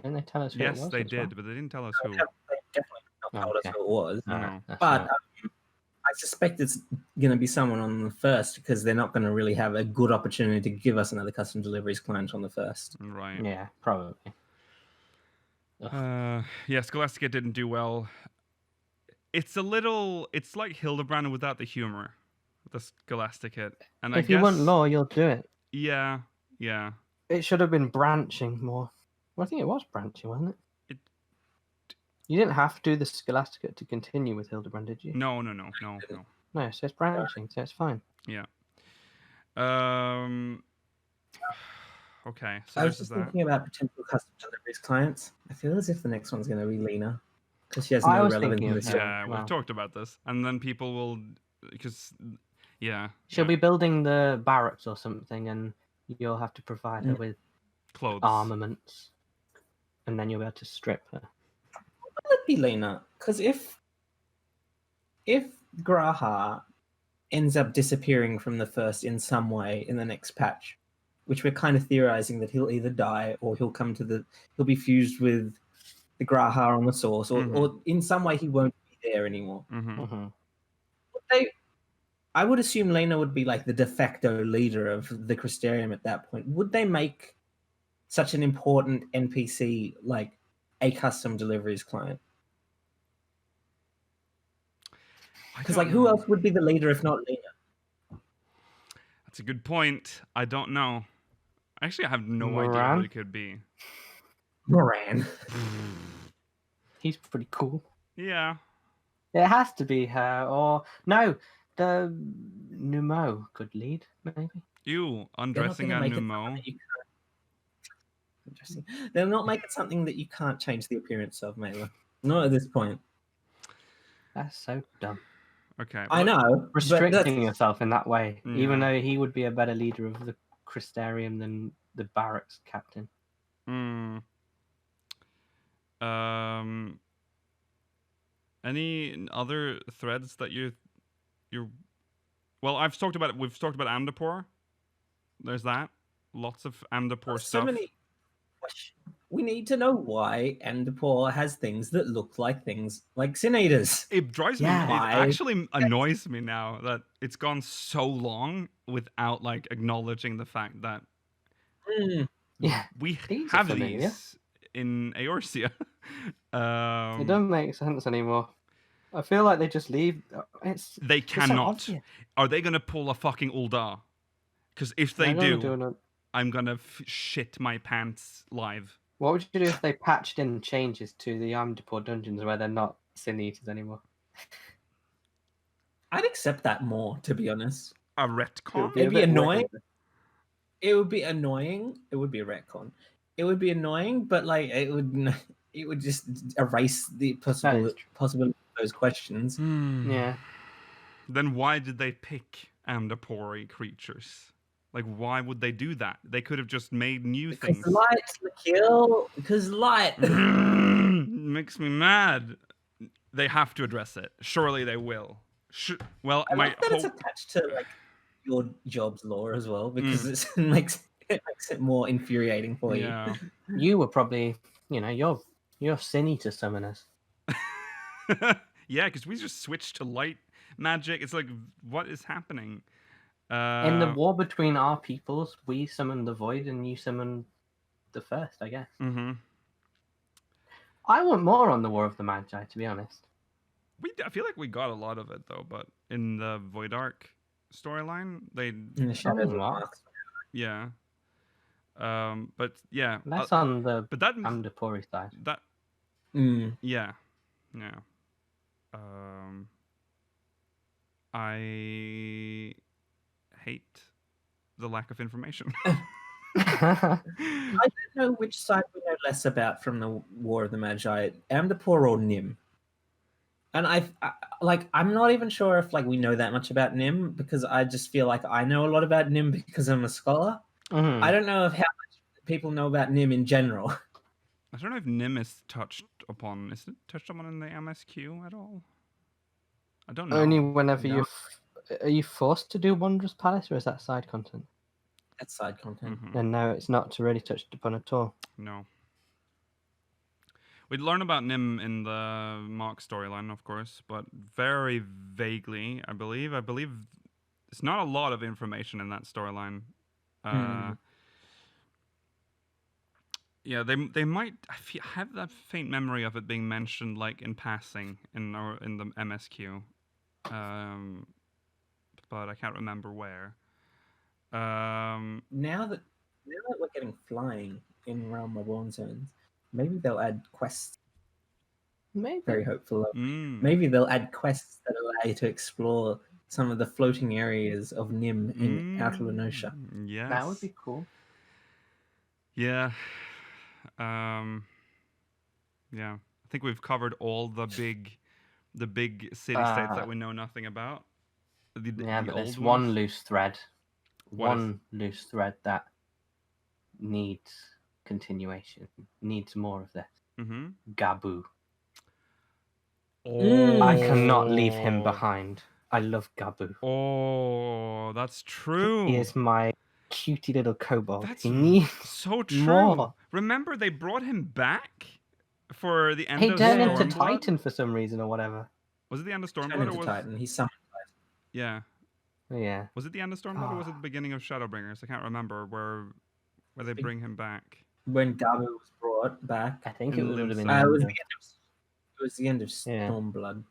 Speaker 3: Didn't they tell us who it
Speaker 1: Yes,
Speaker 3: was?
Speaker 1: they
Speaker 3: as well?
Speaker 1: did, but they didn't tell us who.
Speaker 4: They definitely not told us
Speaker 3: Okay.
Speaker 4: who it was.
Speaker 1: No.
Speaker 3: That's
Speaker 4: But
Speaker 3: not-
Speaker 4: I suspect it's going to be someone on the first because they're not going to really have a good opportunity to give us another custom deliveries client on the first.
Speaker 1: Right.
Speaker 3: yeah, probably.
Speaker 1: Yeah, Scholastica didn't do well. it's a little. It's like Hildebrand without the humor, the Scholastic hit. And I
Speaker 3: If you
Speaker 1: guess,
Speaker 3: want lore, you'll do it.
Speaker 1: yeah.
Speaker 3: It should have been branching more. Well, I think it was branching, wasn't it?
Speaker 1: It-
Speaker 3: You didn't have to do the Scholastica to continue with Hildebrand, did you?
Speaker 1: No.
Speaker 3: No, so it's branching, so it's fine.
Speaker 1: Yeah. Okay. So
Speaker 4: I was
Speaker 1: this is
Speaker 4: just
Speaker 1: that.
Speaker 4: thinking about potential custom deliveries clients. I feel as if the next one's going to be Lena because she has
Speaker 3: I
Speaker 4: no
Speaker 3: was
Speaker 4: relevance
Speaker 3: thinking
Speaker 4: in
Speaker 3: of
Speaker 4: this.
Speaker 3: her.
Speaker 1: Yeah,
Speaker 3: Wow.
Speaker 1: we've talked about this, and then people will, because, yeah.
Speaker 3: She'll
Speaker 1: yeah,
Speaker 3: be building the barracks or something, and you'll have to provide her with
Speaker 1: clothes.
Speaker 3: armaments, and then you'll be able to strip her.
Speaker 4: Will it be Lena? Because if Graha ends up disappearing from the first in some way in the next patch, which we're kind of theorizing that he'll either die or he'll be fused with the Graha on the source, or in some way he won't be there anymore.
Speaker 1: Mm-hmm.
Speaker 4: I would assume Lena would be like the de facto leader of the Crystarium at that point. Would they make such an important NPC like a custom deliveries client? Because like, who else would be the leader if not Lena?
Speaker 1: That's a good point. I don't know. Actually, I have no idea
Speaker 3: Moran?
Speaker 1: what it could be.
Speaker 4: Moran.
Speaker 3: He's pretty cool.
Speaker 1: Yeah.
Speaker 3: It has to be her, or no, the Numo could lead, maybe.
Speaker 1: You undressing a Numo.
Speaker 4: Interesting. They'll not make it something that you can't change the appearance of, Mela. Not at this point.
Speaker 3: That's so dumb.
Speaker 1: Okay.
Speaker 4: I know.
Speaker 3: Restricting yourself in that way, even
Speaker 1: Yeah.
Speaker 3: though he would be a better leader of the Crystarium than the barracks captain.
Speaker 1: Any other threads that you're well, we've talked about Amdapor. There's that. Lots of Amdapor stuff.
Speaker 4: So many. We need to know why Amdapor has things that look like things like Sin Eaters.
Speaker 1: It drives me. It actually annoys me now that it's gone so long without like acknowledging the fact that we have these in Eorzea.
Speaker 3: It doesn't make sense anymore. I feel like they just leave.
Speaker 1: They cannot. So are they gonna pull a fucking Uldar? Because if they do, I'm gonna shit my pants live.
Speaker 3: What would you do if they patched in changes to the Amdapor dungeons where they're not Sin Eaters anymore?
Speaker 4: I'd accept that more, to be honest.
Speaker 1: A retcon?
Speaker 4: It'd be annoying. It would be annoying. It would be a retcon. It would be annoying, but like it would just erase the possibility of those questions.
Speaker 3: Yeah.
Speaker 1: Then why did they pick Amdapori creatures? Like, why would they do that? They could have just made new things.
Speaker 4: Because light's the kill. Because light
Speaker 1: makes me mad. They have to address it. Surely they will. Well,
Speaker 4: I like that it's attached to like your job's lore as well, because it makes it more infuriating for you.
Speaker 3: You were probably, you're Sin Eater summoners.
Speaker 1: Yeah, because we just switched to light magic. It's like, what is happening?
Speaker 3: In the war between our peoples, we summoned the void and you summoned the first, I guess. I want more on the War of the Magi, to be honest.
Speaker 1: I feel like we got a lot of it though, but in the Void Arc storyline,
Speaker 4: in the Shadows of Marks.
Speaker 1: Yeah. But yeah.
Speaker 3: That's on the Amdapori side.
Speaker 1: That. Yeah. I hate the lack of information.
Speaker 4: I don't know which side we know less about from the War of the Magi, Amdapor or Nim. And I'm not even sure if like we know that much about Nim, because I just feel like I know a lot about Nim because I'm a scholar. I don't know how much people know about Nim in general.
Speaker 1: I don't know if Nim is touched upon. Is it touched upon in the MSQ at all? I don't know.
Speaker 3: Only whenever are you forced to do Wanderer's Palace, or is that side content?
Speaker 4: That's side content.
Speaker 3: And no, it's not really touched upon at all.
Speaker 1: No. We'd learn about Nim in the Mark storyline, of course, but very vaguely, I believe. I believe it's not a lot of information in that storyline. Yeah, they might. Have that faint memory of it being mentioned, like in passing in the MSQ, but I can't remember where.
Speaker 4: Now that we're getting flying in Realm Reborn zones, maybe they'll add quests.
Speaker 3: Maybe.
Speaker 4: Very hopeful.
Speaker 1: Mm.
Speaker 4: Maybe they'll add quests that allow you to explore some of the floating areas of Nim in Outer Lenosha.
Speaker 1: Yes.
Speaker 3: That would be cool.
Speaker 1: Yeah. Yeah. I think we've covered all the big city states that we know nothing about. The
Speaker 3: But there's
Speaker 1: old
Speaker 3: one
Speaker 1: ones.
Speaker 3: loose thread.
Speaker 1: What is-
Speaker 3: One loose thread that needs continuation. Needs more of this.
Speaker 1: Mm-hmm.
Speaker 3: Gabu.
Speaker 1: Oh.
Speaker 3: I cannot leave him behind. I love Gabu.
Speaker 1: Oh, that's true.
Speaker 3: He is my cutie little kobold.
Speaker 1: That's
Speaker 3: He needs
Speaker 1: so true.
Speaker 3: more.
Speaker 1: Remember, they brought him back for the end
Speaker 3: He
Speaker 1: of
Speaker 3: turned into
Speaker 1: Stormblood?
Speaker 3: Titan for some reason or whatever.
Speaker 1: Was it the end of
Speaker 4: Turn
Speaker 1: Stormblood?
Speaker 4: into Titan. He's summoned.
Speaker 1: Yeah.
Speaker 3: Yeah.
Speaker 1: Was it the end of Stormblood or was it the beginning of Shadowbringers? I can't remember where they bring him back.
Speaker 4: When Gabu was brought back,
Speaker 3: I think
Speaker 1: In
Speaker 3: it would have been
Speaker 1: Limsa.
Speaker 4: it was the end of
Speaker 3: Yeah.
Speaker 4: Stormblood.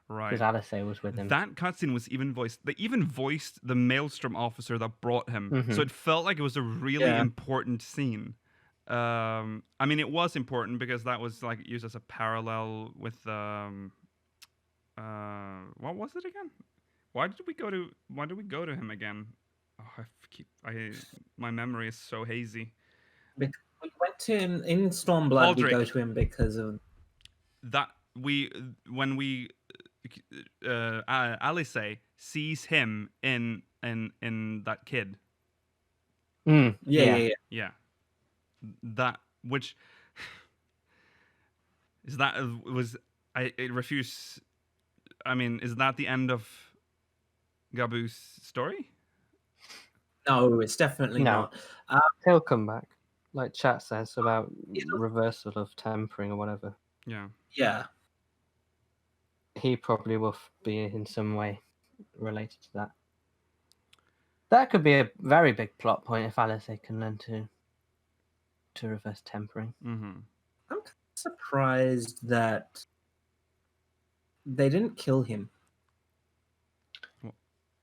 Speaker 1: Right.
Speaker 3: because Alice was with him.
Speaker 1: That cutscene was even voiced. They even voiced the Maelstrom officer that brought him, so it felt like it was a really important scene. I mean, it was important because that was like used as a parallel with what was it again? Why did we go to him again? Oh, my memory is so hazy.
Speaker 4: We went to him in Stormblood. We
Speaker 1: Aldrich.
Speaker 4: go to him because of
Speaker 1: That Alice sees him in that kid.
Speaker 4: yeah.
Speaker 1: Yeah. That which is that was I refuse. I mean, is that the end of Gabu's story?
Speaker 4: No, it's definitely
Speaker 3: No.
Speaker 4: not.
Speaker 3: He'll come back, like chat says about reversal of tempering or whatever.
Speaker 1: Yeah.
Speaker 4: Yeah.
Speaker 3: He probably will be in some way related to that. That could be a very big plot point if Alice can learn to reverse tempering.
Speaker 1: Mm-hmm.
Speaker 4: I'm surprised that they didn't kill him.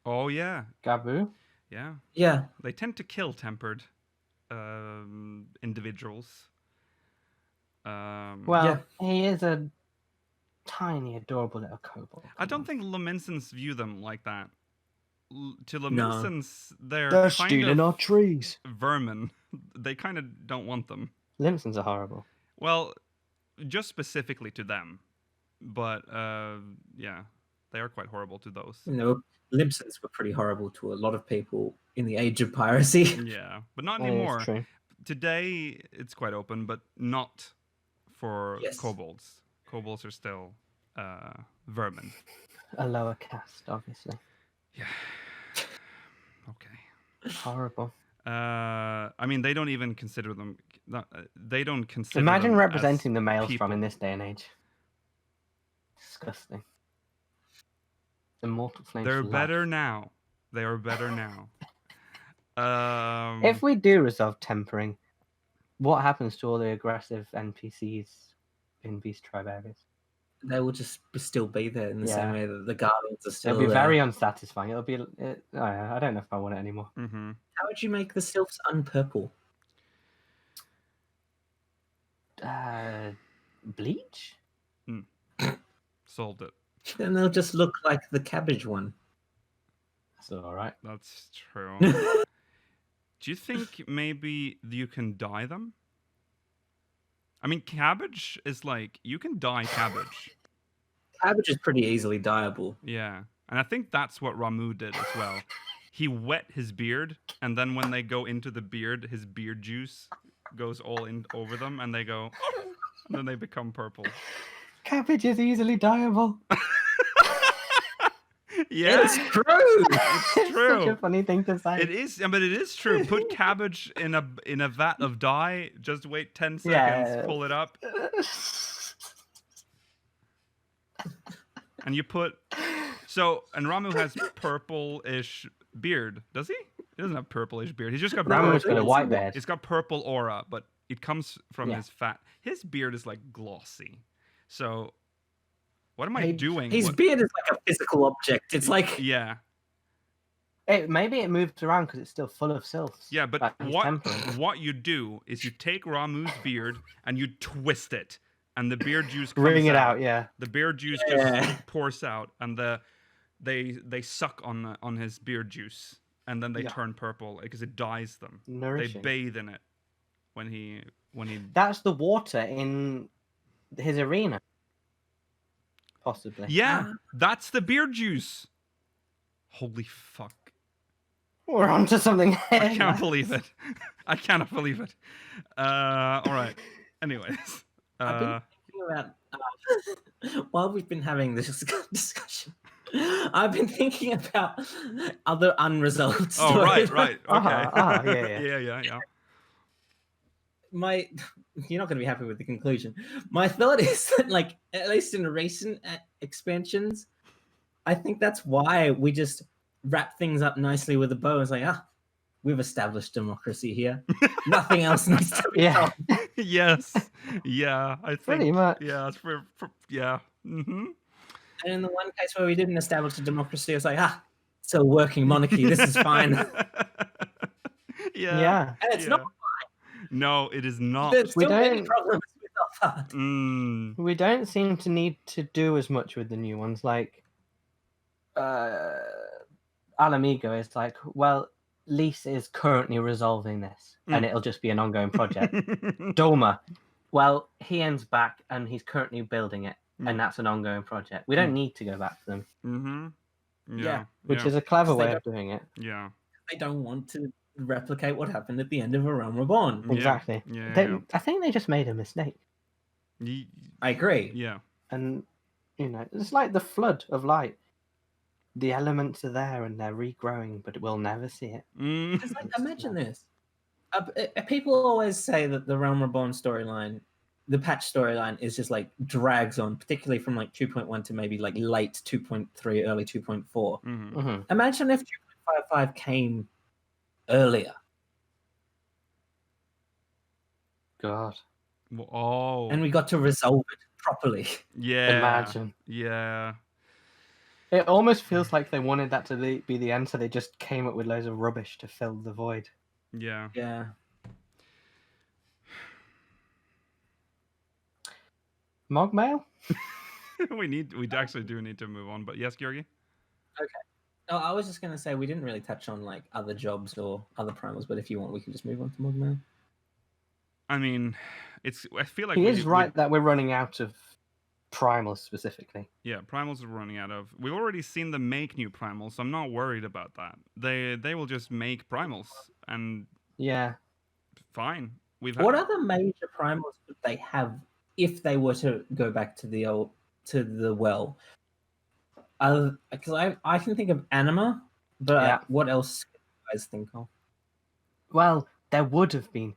Speaker 1: Oh yeah.
Speaker 3: Gabu?
Speaker 1: Yeah.
Speaker 4: Yeah.
Speaker 1: They tend to kill tempered individuals.
Speaker 3: He is a tiny, adorable little kobold.
Speaker 1: I don't think Laminsons view them like that. To Laminsons, they're
Speaker 3: They're
Speaker 1: kind
Speaker 3: stealing
Speaker 1: of
Speaker 3: our trees.
Speaker 1: vermin. They kind of don't want them.
Speaker 3: Limsons are horrible.
Speaker 1: Well, just specifically to them. But, yeah, they are quite horrible to those.
Speaker 4: Limsons were pretty horrible to a lot of people in the age of piracy.
Speaker 1: Yeah, but not
Speaker 3: That is
Speaker 1: anymore.
Speaker 3: true.
Speaker 1: Today, it's quite open, but not for
Speaker 4: Yes.
Speaker 1: kobolds. Kobolds are still vermin.
Speaker 3: A lower caste, obviously.
Speaker 1: Yeah. Okay.
Speaker 3: Horrible.
Speaker 1: I mean, they don't even consider them. They don't consider.
Speaker 3: Imagine
Speaker 1: them
Speaker 3: representing
Speaker 1: as
Speaker 3: the Maelstrom
Speaker 1: people.
Speaker 3: in this day and age. Disgusting. Immortal flames.
Speaker 1: They're
Speaker 3: for life.
Speaker 1: better now. They are better now.
Speaker 3: If we do resolve tempering, what happens to all the aggressive NPCs in Beast Tribe areas?
Speaker 4: They will just still be there in the same way that the Guardians are still
Speaker 3: It'll be
Speaker 4: there.
Speaker 3: very unsatisfying. It'll be. I don't know if I want it anymore.
Speaker 1: Mm-hmm.
Speaker 4: How would you make the sylphs unpurple?
Speaker 3: Bleach?
Speaker 1: Solved it.
Speaker 4: Then they'll just look like the cabbage one.
Speaker 3: That's all right.
Speaker 1: That's true. Do you think maybe you can dye them? I mean, cabbage is like, you can dye cabbage.
Speaker 4: Cabbage is pretty easily dyeable.
Speaker 1: Yeah. And I think that's what Ramu did as well. He wet his beard, and then when they go into the beard, his beard juice goes all in over them, and they go, and then they become purple.
Speaker 3: Cabbage is easily dyeable.
Speaker 1: Yeah.
Speaker 4: It's true!
Speaker 1: It's true.
Speaker 3: Such a funny thing to say.
Speaker 1: It is, but it is true. Put cabbage in a vat of dye. Just wait 10 seconds.
Speaker 3: Yeah.
Speaker 1: Pull it up, and you put. So, and Ramu has purple-ish beard. Does he? He doesn't have purple-ish beard. He's just got.
Speaker 3: Ramu's
Speaker 1: purple.
Speaker 3: got a white beard.
Speaker 1: He's got purple aura, but It comes from
Speaker 3: Yeah.
Speaker 1: his fat. His beard is like glossy. So, what am I
Speaker 4: Hey,
Speaker 1: doing?
Speaker 4: His
Speaker 1: What-
Speaker 4: beard is like a physical object. It's like
Speaker 1: yeah,
Speaker 3: Maybe it moves around because it's still full of sylphs.
Speaker 1: yeah. But
Speaker 3: like his temple.
Speaker 1: what you do is you take Ramu's beard and you twist it, and the beard juice comes
Speaker 3: Wring it out, yeah.
Speaker 1: The beard juice
Speaker 4: Yeah.
Speaker 1: just pours out, and they suck on his beard juice, and then they
Speaker 3: Yeah.
Speaker 1: turn purple because it dyes them.
Speaker 3: Nourishing.
Speaker 1: They bathe in it when he.
Speaker 3: That's the water in his arena. Possibly.
Speaker 1: Yeah, that's the beard juice. Holy fuck!
Speaker 3: We're on to something.
Speaker 1: I can't believe it. I cannot believe it. All right. Anyways,
Speaker 4: I've been thinking about while we've been having this discussion. I've been thinking about other unresolved stories.
Speaker 1: oh right, right, okay.
Speaker 3: Yeah.
Speaker 4: You're not going to be happy with the conclusion. My thought is that, like, at least in recent expansions, I think that's why we just wrap things up nicely with a bow. It's like, we've established democracy here. Nothing else needs to be
Speaker 3: Yeah.
Speaker 4: done.
Speaker 1: Yes. Yeah. I think.
Speaker 3: Pretty much.
Speaker 1: Yeah. It's yeah. Mm-hmm.
Speaker 4: And in the one case where we didn't establish a democracy, it's like, it's a working monarchy. This is fine.
Speaker 1: yeah.
Speaker 3: Yeah.
Speaker 4: And it's not.
Speaker 1: No, it is not.
Speaker 4: There's
Speaker 3: We
Speaker 4: still many
Speaker 3: don't-
Speaker 4: problems with our heart.
Speaker 1: Mm.
Speaker 3: We don't seem to need to do as much with the new ones. Like, Alamigo is like, well, Lise is currently resolving this, and it'll just be an ongoing project. Doma, well, he ends back, and he's currently building it, and that's an ongoing project. We don't need to go back to them,
Speaker 1: Mm-hmm.
Speaker 4: Yeah,
Speaker 3: which is a clever
Speaker 4: They
Speaker 3: way of doing it.
Speaker 1: Yeah.
Speaker 4: They don't want to replicate what happened at the end of A Realm Reborn.
Speaker 1: Yeah.
Speaker 3: Exactly.
Speaker 1: Yeah.
Speaker 3: I think they just made a mistake,
Speaker 4: I agree.
Speaker 1: Yeah.
Speaker 3: and it's like the flood of light. The elements are there, and they're regrowing, but we'll never see it.
Speaker 1: Mm.
Speaker 4: Because, like, imagine this. People always say that the Realm Reborn storyline, the patch storyline, is just like drags on, particularly from like 2.1 to maybe like late 2.3, early 2.4.
Speaker 1: Mm-hmm.
Speaker 3: Mhm.
Speaker 4: Imagine if 2.55 came earlier
Speaker 3: God,
Speaker 1: Oh.
Speaker 4: and we got to resolve it properly.
Speaker 1: yeah.
Speaker 3: imagine.
Speaker 1: Yeah.
Speaker 3: It almost feels like they wanted that to be the end, so they just came up with loads of rubbish to fill the void.
Speaker 1: Yeah.
Speaker 4: Yeah.
Speaker 3: MogMail?
Speaker 1: we actually do need to move on, but yes, Georgi?
Speaker 4: Oh, I was just going to say we didn't really touch on like other jobs or other primals, but if you want, we can just move on to MogMail.
Speaker 1: I mean, I feel like
Speaker 3: He
Speaker 1: we
Speaker 3: is
Speaker 1: need-
Speaker 3: right that we're running out of primals specifically.
Speaker 1: Yeah, primals are running out of. We've already seen them make new primals, so I'm not worried about that. They will just make primals, and
Speaker 3: Yeah.
Speaker 1: fine.
Speaker 4: What other major primals would they have if they were to go back to the well? Because I can think of Anima, but
Speaker 3: Yeah.
Speaker 4: what else can you guys think of?
Speaker 3: Well, there would have been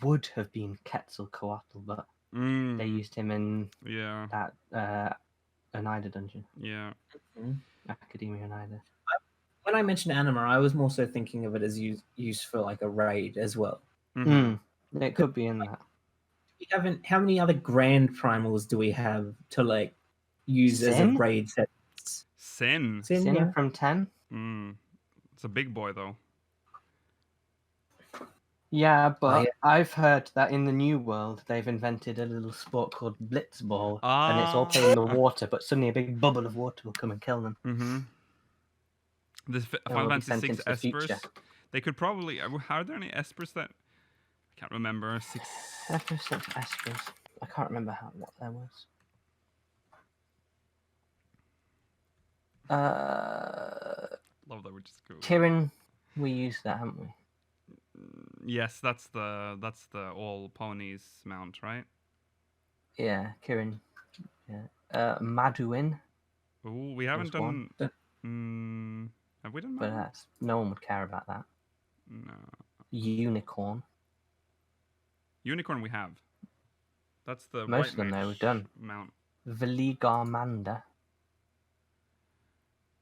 Speaker 3: Quetzalcoatl, but they used him in
Speaker 1: Yeah,
Speaker 3: that Oneida dungeon,
Speaker 1: yeah.
Speaker 3: Academia Oneida.
Speaker 4: When I mentioned Anima, I was more so thinking of it as used for like a raid as well.
Speaker 1: Mhm.
Speaker 3: It could be in that.
Speaker 4: We haven't. How many other grand primals do we have to like use as a
Speaker 3: Sin?
Speaker 4: raid set?
Speaker 1: Sin.
Speaker 4: Sin,
Speaker 3: Sin
Speaker 4: yeah.
Speaker 3: from 10?
Speaker 1: It's a big boy though.
Speaker 3: Yeah, but
Speaker 4: yeah.
Speaker 3: I've heard that in the new world they've invented a little sport called Blitzball, and it's all played in the water, but suddenly a big bubble of water will come and kill them.
Speaker 1: Mm-hmm. The
Speaker 3: will
Speaker 1: Final
Speaker 3: be
Speaker 1: Fantasy
Speaker 3: sent
Speaker 1: VI
Speaker 3: into the
Speaker 1: Espers.
Speaker 3: future.
Speaker 1: They could probably. Are there any Espers that? I can't remember.
Speaker 3: FF6 Espers. I can't remember what there was.
Speaker 1: Love that we're just go.
Speaker 3: Kirin, we used that, haven't we?
Speaker 1: Yes, that's the all ponies mount, right?
Speaker 3: Yeah, Kirin. Yeah. Maduin,
Speaker 1: Oh, we haven't
Speaker 3: There's one.
Speaker 1: done. Have we done?
Speaker 3: but
Speaker 1: Mount?
Speaker 3: no one would care about that.
Speaker 1: No.
Speaker 3: Unicorn.
Speaker 1: Unicorn, we have. That's the
Speaker 3: Most
Speaker 1: white
Speaker 3: of them, though,
Speaker 1: mage
Speaker 3: we've done.
Speaker 1: Mount.
Speaker 3: Veligarmanda.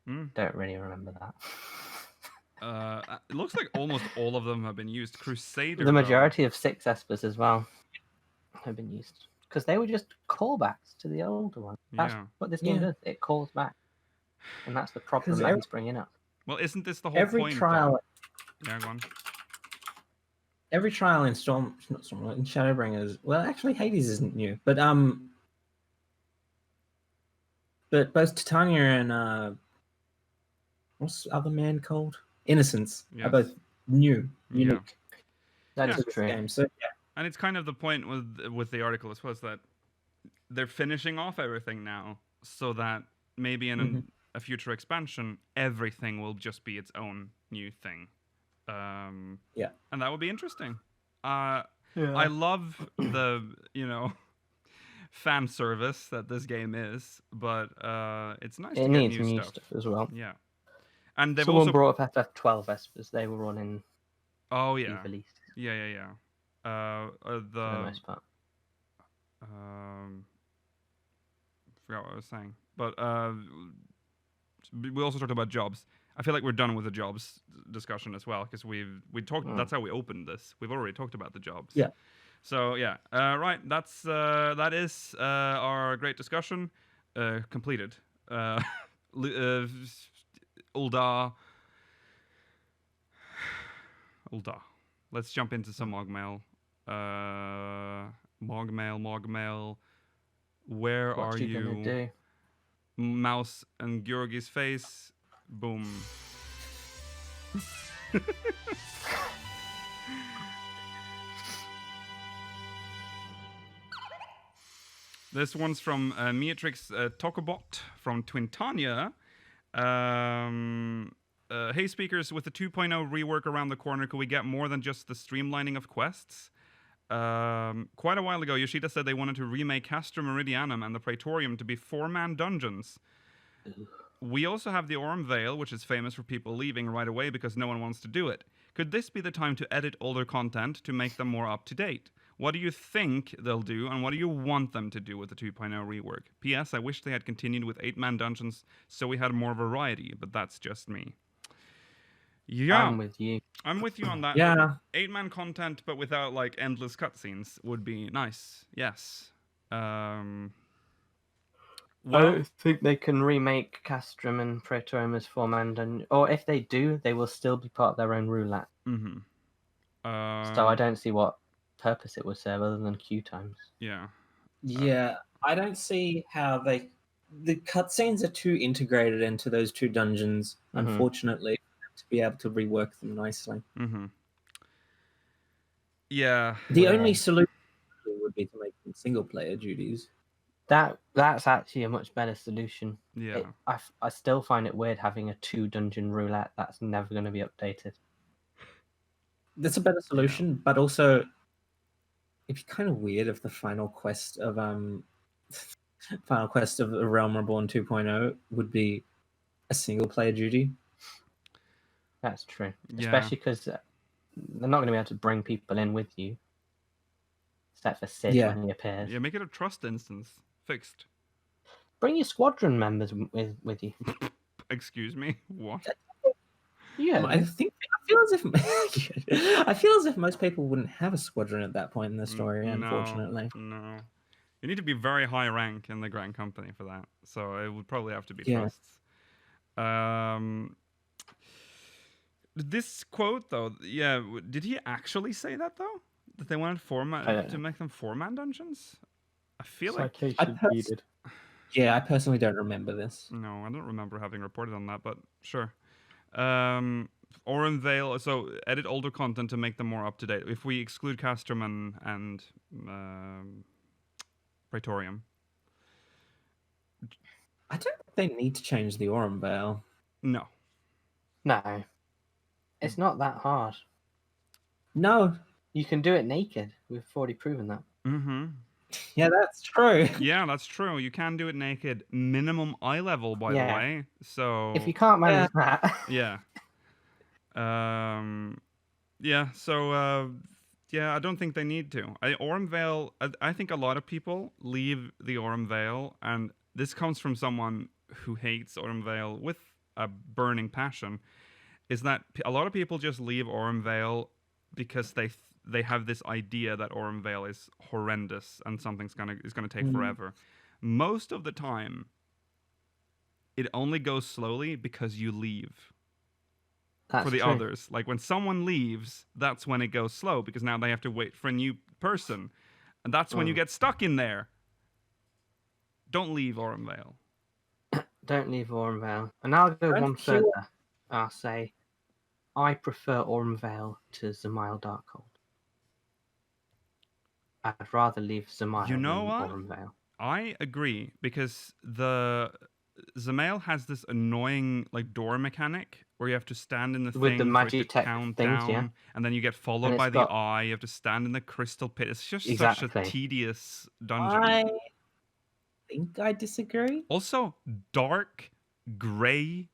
Speaker 1: Hmm.
Speaker 3: Don't really remember that.
Speaker 1: It looks like almost all of them have been used. Crusader.
Speaker 3: The
Speaker 1: though.
Speaker 3: majority of 6 Espers as well. have been used because they were just callbacks to the older one. That's
Speaker 1: Yeah.
Speaker 3: what this game
Speaker 4: Yeah.
Speaker 3: does. It calls back, and that's the problem
Speaker 4: 'Cause
Speaker 3: that he's bringing up.
Speaker 1: Well, isn't this the whole
Speaker 4: every
Speaker 1: point?
Speaker 4: trial,
Speaker 1: Though? Yeah, go on.
Speaker 4: every trial in in Shadowbringers. Well, actually, Hades isn't new, but both Titania and what's the other man called? Innocence are
Speaker 1: Yes.
Speaker 4: both new,
Speaker 1: Yeah.
Speaker 4: unique
Speaker 3: That
Speaker 1: Yeah.
Speaker 3: is
Speaker 4: to this
Speaker 3: true.
Speaker 4: game. So yeah,
Speaker 1: And it's kind of the point with the article as well, is that they're finishing off everything now, so that maybe in
Speaker 4: Mhm.
Speaker 1: a future expansion, everything will just be its own new thing.
Speaker 4: Yeah.
Speaker 1: And that would be interesting.
Speaker 3: Yeah.
Speaker 1: I love the fan service that this game is, but it's nice
Speaker 3: It
Speaker 1: to get
Speaker 3: needs
Speaker 1: new
Speaker 3: new
Speaker 1: stuff.
Speaker 3: stuff as well.
Speaker 1: Yeah, and they've
Speaker 3: Someone
Speaker 1: also
Speaker 3: brought up FF12 Espers. They were running
Speaker 1: oh yeah
Speaker 3: release
Speaker 1: yeah.
Speaker 3: for the most part.
Speaker 1: Forgot what I was saying, but we also talked about jobs. I feel like we're done with the jobs discussion as well because we talked. That's how we opened this. We've already talked about the jobs.
Speaker 4: Yeah.
Speaker 1: So yeah, right. That is our great discussion completed. Ulda. Let's jump into some MogMail. MogMail. Where
Speaker 3: What
Speaker 1: are
Speaker 3: you gonna do?
Speaker 1: Mouse and Georgi's face. Boom. This one's from Meatrix Tokobot from Twintania. Hey, speakers, with the 2.0 rework around the corner, could we get more than just the streamlining of quests? Quite a while ago, Yoshida said they wanted to remake Castra Meridianum and the Praetorium to be 4-man dungeons. We also have the Orm Vale, which is famous for people leaving right away because no one wants to do it. Could this be the time to edit older content to make them more up-to-date? What do you think they'll do, and what do you want them to do with the 2.0 rework? P.S. I wish they had continued with 8-man dungeons so we had more variety, but that's just me. Yeah,
Speaker 3: I'm with you.
Speaker 1: I'm with you on that.
Speaker 4: yeah.
Speaker 1: 8-man content, but without like endless cutscenes would be nice. Yes.
Speaker 3: I
Speaker 1: Well,
Speaker 3: don't think they can remake Castrum and Praetorium as 4-man dungeon. Or if they do, they will still be part of their own roulette.
Speaker 1: mm-hmm.
Speaker 3: So I don't see what purpose it would serve other than queue times.
Speaker 1: Yeah.
Speaker 4: Yeah, I don't see how the cutscenes are too integrated into those two dungeons,
Speaker 3: Mhm.
Speaker 4: unfortunately, to be able to rework them nicely.
Speaker 1: Mm-hmm. Yeah.
Speaker 4: The only solution would be to make them single player duties.
Speaker 3: That's actually a much better solution.
Speaker 1: Yeah.
Speaker 3: I still find it weird having a 2-dungeon roulette that's never going to be updated.
Speaker 4: That's a better solution, but also it'd be kind of weird if the final quest of A Realm Reborn 2.0 would be a single player duty.
Speaker 3: That's true.
Speaker 1: Yeah.
Speaker 3: Especially because they're not going to be able to bring people in with you. Except for Sid
Speaker 4: Yeah.
Speaker 3: when he appears.
Speaker 1: Yeah, make it a trust instance. Fixed.
Speaker 3: Bring your squadron members with you.
Speaker 1: Excuse me? What?
Speaker 3: Yeah.
Speaker 4: I feel as if most people wouldn't have a squadron at that point in the story, unfortunately.
Speaker 1: No. You need to be very high rank in the Grand Company for that. So it would probably have to be
Speaker 4: Yeah.
Speaker 1: trusts. This quote, though, yeah, did he actually say that, though? That they wanted to make them 4-man dungeons? I feel like...
Speaker 3: needed.
Speaker 4: Yeah, I personally don't remember this.
Speaker 1: No, I don't remember having reported on that, but sure. Oren Vale, so edit older content to make them more up to date. If we exclude Castrum and Praetorium.
Speaker 4: I don't think they need to change the Orem Vale.
Speaker 1: No.
Speaker 3: No. It's not that hard.
Speaker 4: No.
Speaker 3: You can do it naked. We've already proven that.
Speaker 1: Mm-hmm.
Speaker 4: Yeah, that's true.
Speaker 1: Yeah, that's true. You can do it naked. Minimum eye level, by the way. So
Speaker 3: if you can't manage that.
Speaker 1: Yeah. Yeah, so yeah, I don't think they need to. Orem Vale, I think a lot of people leave the Orem Vale, and this comes from someone who hates Orem Vale with a burning passion, is that a lot of people just leave Orem Vale because they have this idea that Aurum Vale is horrendous and something's gonna take forever. Most of the time, it only goes slowly because you leave.
Speaker 3: That's
Speaker 1: For the
Speaker 3: true.
Speaker 1: others, like when someone leaves, that's when it goes slow because now they have to wait for a new person, and that's when you get stuck in there. Don't leave Aurum Vale.
Speaker 3: Don't leave Aurum Vale. And I'll go
Speaker 4: Don't
Speaker 3: one
Speaker 4: queue
Speaker 3: further. I'll say, I prefer Aurum Vale to Zamile Darkhold. I'd rather leave Zamile
Speaker 1: You know
Speaker 3: than
Speaker 1: what?
Speaker 3: Aurum Vale.
Speaker 1: I agree because the Zamale has this annoying like door mechanic where you have to stand in the
Speaker 3: With the
Speaker 1: thing for it to
Speaker 3: Magitech
Speaker 1: count
Speaker 3: things,
Speaker 1: down,
Speaker 3: yeah.
Speaker 1: and then you get followed
Speaker 3: And
Speaker 1: by
Speaker 3: it's
Speaker 1: the
Speaker 3: got-
Speaker 1: eye. You have to stand in the crystal pit. It's just such
Speaker 3: Exactly.
Speaker 1: a tedious dungeon.
Speaker 4: I think I disagree.
Speaker 1: Also, dark, grey,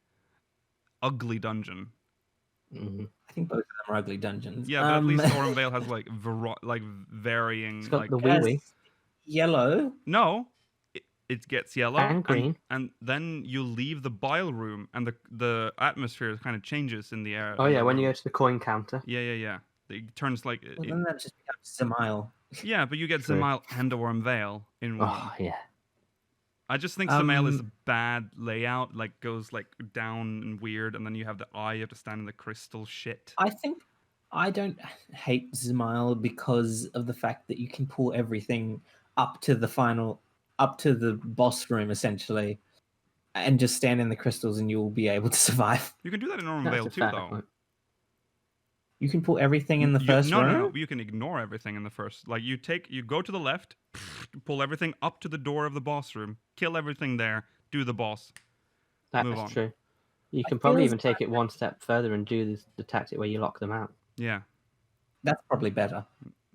Speaker 1: ugly dungeon.
Speaker 3: Mhm.
Speaker 4: I think both of them are ugly dungeons.
Speaker 1: Yeah, but at least Aurum Vale has like varying
Speaker 3: It's got
Speaker 1: like
Speaker 3: the wee wee.
Speaker 4: yellow.
Speaker 1: no. It gets yellow
Speaker 3: And green.
Speaker 1: and then you leave the bile room, and the atmosphere kind of changes in the air.
Speaker 3: Oh
Speaker 1: in
Speaker 3: yeah,
Speaker 1: the
Speaker 3: when you
Speaker 1: room.
Speaker 3: go to the coin counter.
Speaker 1: Yeah. It turns like
Speaker 4: Well, then that just becomes Zamile.
Speaker 1: yeah, but you get
Speaker 3: True.
Speaker 1: Zamile and Aurum Vale in one.
Speaker 3: Oh yeah.
Speaker 1: I just think Zamile is a bad layout. Like goes like down and weird, and then you have the eye. You have to stand in the crystal shit.
Speaker 4: I think I don't hate Zamile because of the fact that you can pull everything up to the boss room essentially, and just stand in the crystals, and you'll be able to survive.
Speaker 1: You can do that in Aurum
Speaker 3: That's
Speaker 1: Vale
Speaker 3: a
Speaker 1: too,
Speaker 3: fair
Speaker 1: though.
Speaker 3: point.
Speaker 4: You can pull everything in the first
Speaker 1: no,
Speaker 4: room.
Speaker 1: no. You can ignore everything in the first. Like you go to the left, pull everything up to the door of the boss room, kill everything there, do the boss.
Speaker 3: That's
Speaker 1: Move on.
Speaker 3: true. You
Speaker 4: I
Speaker 3: can
Speaker 4: feel
Speaker 3: probably
Speaker 4: as
Speaker 3: even take it one step further and do the tactic where you lock them out.
Speaker 1: Yeah,
Speaker 4: That's probably better.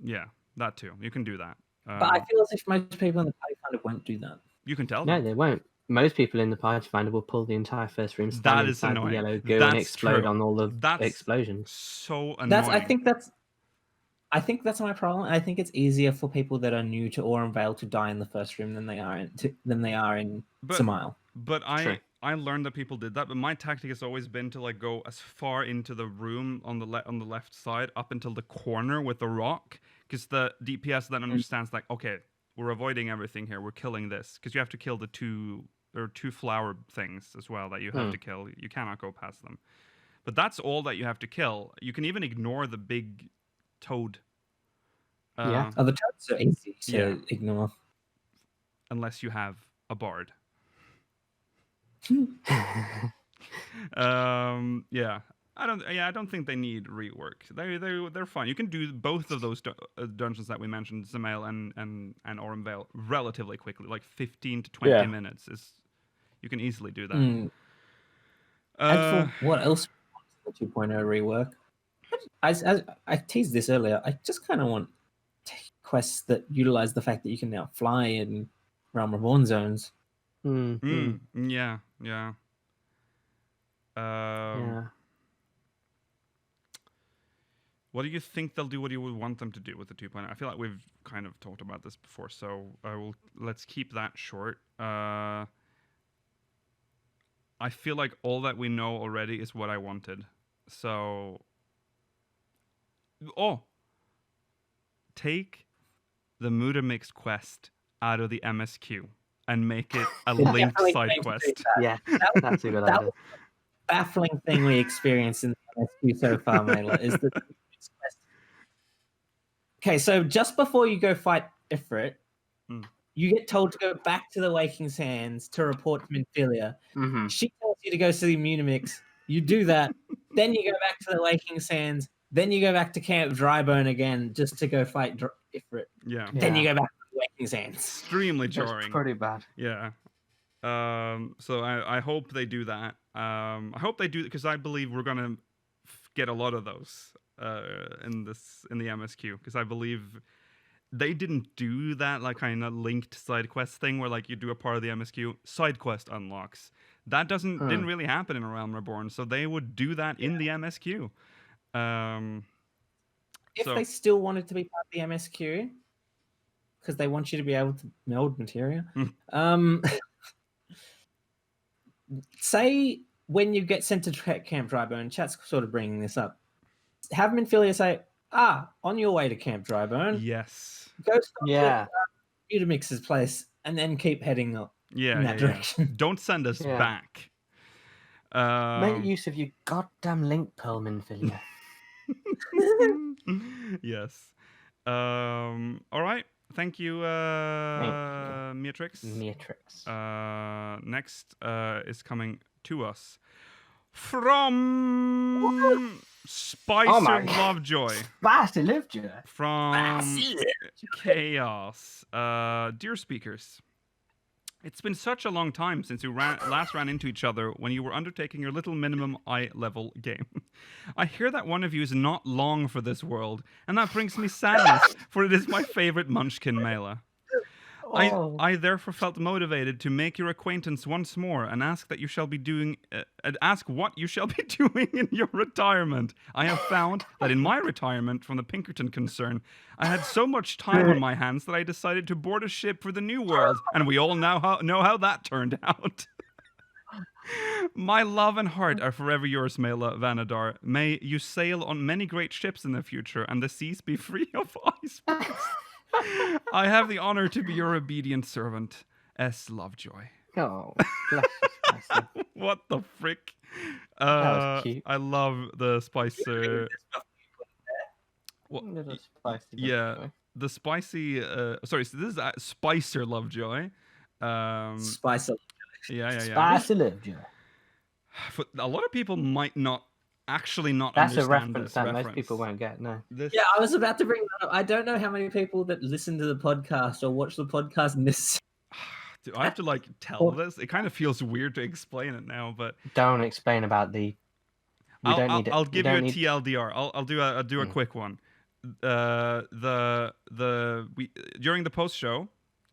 Speaker 1: yeah, that too. You can do that.
Speaker 4: But I feel as if most people in the party kind of won't do that.
Speaker 1: You can tell
Speaker 3: No,
Speaker 1: them.
Speaker 3: they won't. Most people in the Party Finder will pull the entire first room, stand
Speaker 1: That is
Speaker 3: inside the
Speaker 1: annoying.
Speaker 3: yellow goo,
Speaker 1: That's
Speaker 3: and explode
Speaker 1: true.
Speaker 3: on all the
Speaker 1: That's
Speaker 3: explosions.
Speaker 1: so annoying.
Speaker 4: I think that's my problem. I think it's easier for people that are new to Aurum Vale to die in the first room than they are in Zamile.
Speaker 1: But
Speaker 3: True.
Speaker 1: I learned that people did that, but my tactic has always been to like go as far into the room on the left side up until the corner with the rock, because the DPS then understands like, okay, we're avoiding everything here. We're killing this because you have to kill the two flower things as well that you have to kill. You cannot go past them. But that's all that you have to kill. You can even ignore the big toad.
Speaker 3: Yeah.
Speaker 4: Oh, the toads are easy to ignore.
Speaker 1: Unless you have a bard. Yeah. I don't think they need rework. They're fine. You can do both of those dungeons that we mentioned, Zamale and Aurum Vale, relatively quickly, like 15 to 20 minutes. You can easily do that.
Speaker 4: As for what else the 2.0 rework, I teased this earlier. I just kind of want quests that utilize the fact that you can now fly in Realm Reborn zones.
Speaker 1: Yeah.
Speaker 3: Yeah.
Speaker 1: What do you think they'll do? What do you would want them to do with the 2.0? I feel like we've kind of talked about this before, so let's keep that short. I feel like all that we know already is what I wanted. So, take the Mudamix quest out of the MSQ and make it a linked side quest.
Speaker 3: Yeah, that's a good
Speaker 4: That
Speaker 3: idea.
Speaker 4: was the baffling thing we experienced in the MSQ so far, Mailer, is that okay, so just before you go fight Ifrit, you get told to go back to the Waking Sands to report to Minfilia. She tells you to go see Munimix. You do that. Then you go back to the Waking Sands. Then you go back to Camp Drybone again just to go fight Ifrit.
Speaker 1: Yeah.
Speaker 4: Then you go back to the Waking Sands.
Speaker 1: Extremely
Speaker 3: It's
Speaker 1: jarring.
Speaker 3: pretty bad.
Speaker 1: Yeah. So I hope they do that. I hope they do, because I believe we're gonna get a lot of those in the MSQ, because I believe they didn't do that like kind of linked side quest thing where like you do a part of the MSQ, side quest unlocks. That didn't really happen in A Realm Reborn, so they would do that in the MSQ.
Speaker 4: If they still wanted to be part of the MSQ, because they want you to be able to meld materia, say when you get sent to Camp Drybone, chat's sort of bringing this up, have Minfilia say, On your way to Camp Dryburn,
Speaker 1: Yes.
Speaker 4: go stop
Speaker 3: Yeah.
Speaker 4: at Utamix's place and then keep heading up
Speaker 1: Yeah.
Speaker 4: in that
Speaker 1: yeah.
Speaker 4: direction.
Speaker 1: Don't send us
Speaker 3: Yeah.
Speaker 1: back.
Speaker 3: Make use of your goddamn link, Perlman Villia.
Speaker 1: Yes. All right. Thank you, Meatrix.
Speaker 3: Matrix.
Speaker 1: Next is coming to us from Spicer Lovejoy.
Speaker 3: Spicy Lovejoy.
Speaker 1: From Chaos. Dear speakers, it's been such a long time since we last ran into each other when you were undertaking your little minimum eye level game. I hear that one of you is not long for this world, and that brings me sadness, for it is my favorite Munchkin Mela. I therefore felt motivated to make your acquaintance once more and ask that you shall be doing, ask what you shall be doing in your retirement. I have found that in my retirement from the Pinkerton concern, I had so much time on my hands that I decided to board a ship for the New World, and we all now know how that turned out. My love and heart are forever yours, Mela Vanadar. May you sail on many great ships in the future, and the seas be free of icebergs. I have the honor to be your obedient servant, S. Lovejoy.
Speaker 3: Oh, bless you, Spicy.
Speaker 1: What the frick?
Speaker 3: was cute.
Speaker 1: I love the Spicer.
Speaker 3: Little Spicy
Speaker 1: Yeah,
Speaker 3: Lovejoy.
Speaker 1: the spicy. Sorry, so this is Spicer Lovejoy.
Speaker 4: Spice up.
Speaker 1: Yeah.
Speaker 3: Spicy Lovejoy.
Speaker 1: For a lot of people might not
Speaker 3: That's a
Speaker 1: understand
Speaker 3: reference
Speaker 1: this
Speaker 3: that
Speaker 1: reference.
Speaker 3: most people won't get, no.
Speaker 1: This,
Speaker 4: Yeah, I was about to bring that up. I don't know how many people that listen to the podcast or watch the podcast miss.
Speaker 1: Do I have to like tell this? It kind of feels weird to explain it now, but
Speaker 3: Don't explain about the... We don't need it.
Speaker 1: I'll
Speaker 3: We
Speaker 1: give you
Speaker 3: don't
Speaker 1: a
Speaker 3: need-
Speaker 1: TLDR. I'll do a quick one. During the post show,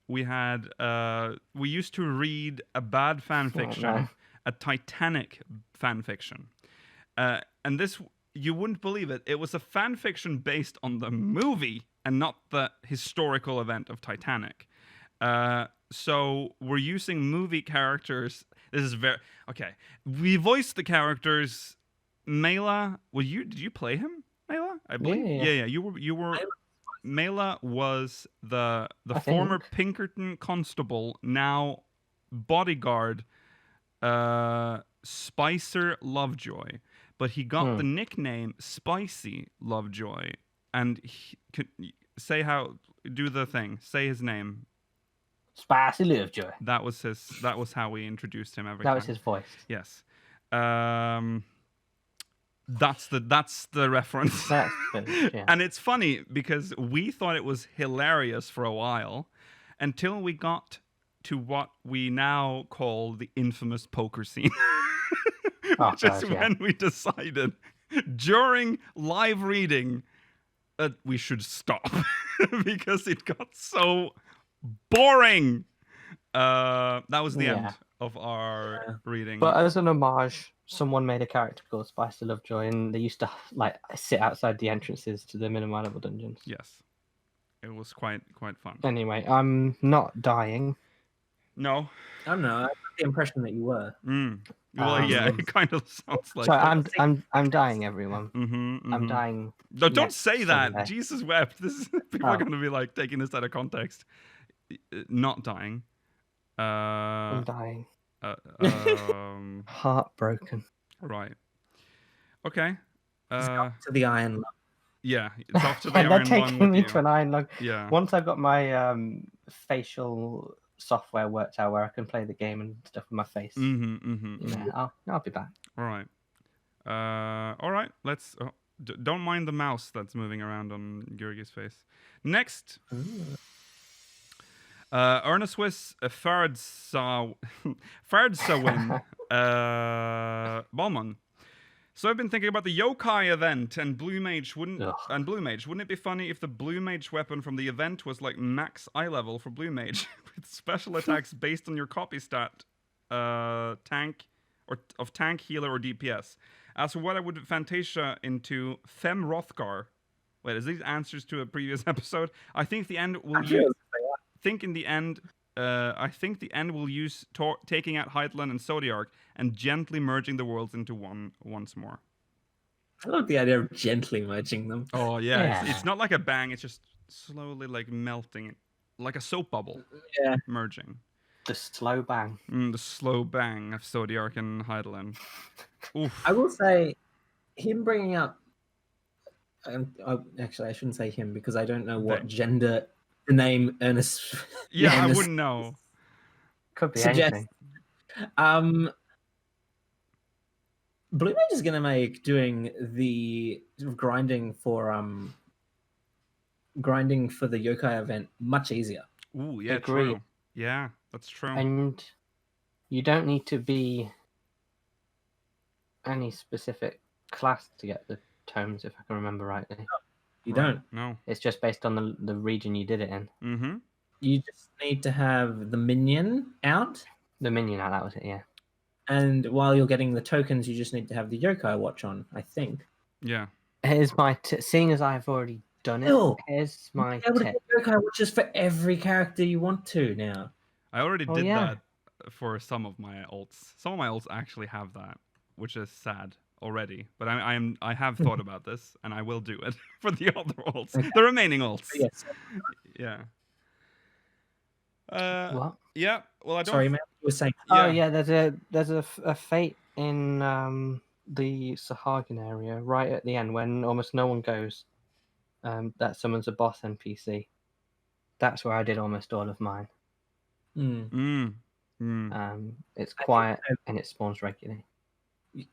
Speaker 1: we used to read a bad fan fiction,
Speaker 3: no.
Speaker 1: a Titanic fan fiction, and this you wouldn't believe it. It was a fan fiction based on the movie and not the historical event of Titanic. So we're using movie characters. This is very okay. We voiced the characters. Mela, did you play him, Mela? I believe.
Speaker 3: Yeah.
Speaker 1: You were. Mela was the
Speaker 3: I
Speaker 1: former
Speaker 3: think.
Speaker 1: Pinkerton constable, now bodyguard, Spicer Lovejoy, but he got the nickname Spicy Lovejoy, and he could say his name.
Speaker 3: Spicy Lovejoy.
Speaker 1: That was how we introduced him every
Speaker 3: That
Speaker 1: time.
Speaker 3: was his voice.
Speaker 1: Yes. That's the reference.
Speaker 3: That's the, yeah.
Speaker 1: And it's funny because we thought it was hilarious for a while until we got to what we now call the infamous poker scene. Which is when we decided during live reading that we should stop because it got so boring. That was the end of our reading.
Speaker 3: But as an homage, someone made a character called Spicy Lovejoy, and they used to like sit outside the entrances to the minimum level dungeons.
Speaker 1: Yes, it was quite fun.
Speaker 3: Anyway, I'm not dying.
Speaker 1: No.
Speaker 4: I don't know. I got the impression that you were.
Speaker 1: Well, yeah, it kind of sounds like.
Speaker 3: So
Speaker 1: that.
Speaker 3: I'm dying, everyone. I'm dying.
Speaker 1: No, don't
Speaker 3: next
Speaker 1: say that.
Speaker 3: Sunday.
Speaker 1: Jesus wept. People are going to be like taking this out of context. Not dying.
Speaker 3: I'm dying. Heartbroken.
Speaker 1: Right. Okay.
Speaker 4: To the Iron Lung.
Speaker 1: Yeah, it's off to the
Speaker 3: They're
Speaker 1: Iron Lung
Speaker 3: taking
Speaker 1: with
Speaker 3: me
Speaker 1: you.
Speaker 3: to an Iron Lung.
Speaker 1: Yeah.
Speaker 3: Once I've got my facial software worked out where I can play the game and stuff with my face, yeah, I'll be back.
Speaker 1: All right. All right. Let's. Don't mind the mouse that's moving around on Georgi's face. Next. Ernest Swiss Fardsawin Balmon. So I've been thinking about the Yokai event and Blue Mage. Wouldn't it be funny if the Blue Mage weapon from the event was like max eye level for Blue Mage with special attacks based on your copy stat, tank healer or DPS? As for what I would Fantasia into Fem Rothgar. Wait, is these answers to a previous episode? I think the end will use. I think the end will use taking out Hydaelyn and Zodiark and gently merging the worlds into one once more.
Speaker 4: I love the idea of gently merging them.
Speaker 1: Oh yeah, it's
Speaker 3: Yeah.
Speaker 1: not like a bang. It's just slowly like melting, like a soap bubble
Speaker 4: Yeah.
Speaker 1: merging.
Speaker 3: The slow bang.
Speaker 1: The slow bang of Zodiac and Hydaelyn. Oof.
Speaker 4: I will say, him bringing up. Actually, I shouldn't say him because I don't know what
Speaker 1: They.
Speaker 4: gender the name Ernest.
Speaker 1: Yeah, I
Speaker 4: Ernest
Speaker 1: wouldn't know.
Speaker 3: Could be
Speaker 4: suggests.
Speaker 3: anything.
Speaker 4: Blue Mage is going to make doing the grinding for the yokai event much easier.
Speaker 1: Ooh, yeah,
Speaker 3: Agreed.
Speaker 1: true. Yeah, that's true.
Speaker 3: And you don't need to be any specific class to get the tomes, if I can remember rightly.
Speaker 4: You
Speaker 1: Right.
Speaker 4: don't.
Speaker 1: No.
Speaker 3: It's just based on the region you did it in.
Speaker 1: Mm-hmm.
Speaker 4: You just need to have the minion out,
Speaker 3: The minion, that was it, yeah.
Speaker 4: and while you're getting the tokens, you just need to have the yokai watch on, I think.
Speaker 1: Yeah.
Speaker 3: Here's my seeing as I've already done it.
Speaker 4: Ew.
Speaker 3: Here's my
Speaker 4: You'll be able to
Speaker 3: tip.
Speaker 4: get yokai watches for every character you want to now.
Speaker 1: I already
Speaker 3: Oh,
Speaker 1: did
Speaker 3: yeah.
Speaker 1: that for some of my alts. Some of my alts actually have that, which is sad already. But I have thought about this, and I will do it for the other alts,
Speaker 4: Okay.
Speaker 1: the remaining alts.
Speaker 4: Yes.
Speaker 1: Yeah.
Speaker 3: What?
Speaker 1: Yeah. Well, I don't.
Speaker 4: Sorry, man. You were saying.
Speaker 3: Oh yeah, there's a fate in the Sahagin area right at the end when almost no one goes. That summons a boss NPC. That's where I did almost all of mine. It's quiet and it spawns regularly.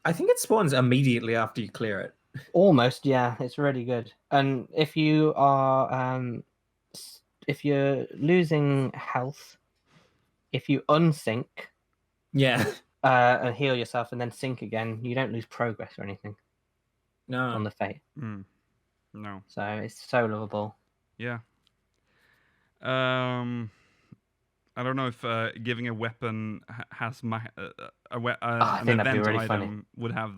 Speaker 4: I think it spawns immediately after you clear it.
Speaker 3: Almost, yeah. It's really good. And if you are if you're losing health, if you unsync
Speaker 4: Yeah.
Speaker 3: and heal yourself and then sync again, you don't lose progress or anything on
Speaker 4: No.
Speaker 3: the fate.
Speaker 1: No.
Speaker 3: So it's so lovable.
Speaker 1: Yeah. I don't know if giving a weapon has an
Speaker 3: think that'd be
Speaker 1: event
Speaker 3: really
Speaker 1: item
Speaker 3: funny.
Speaker 1: would have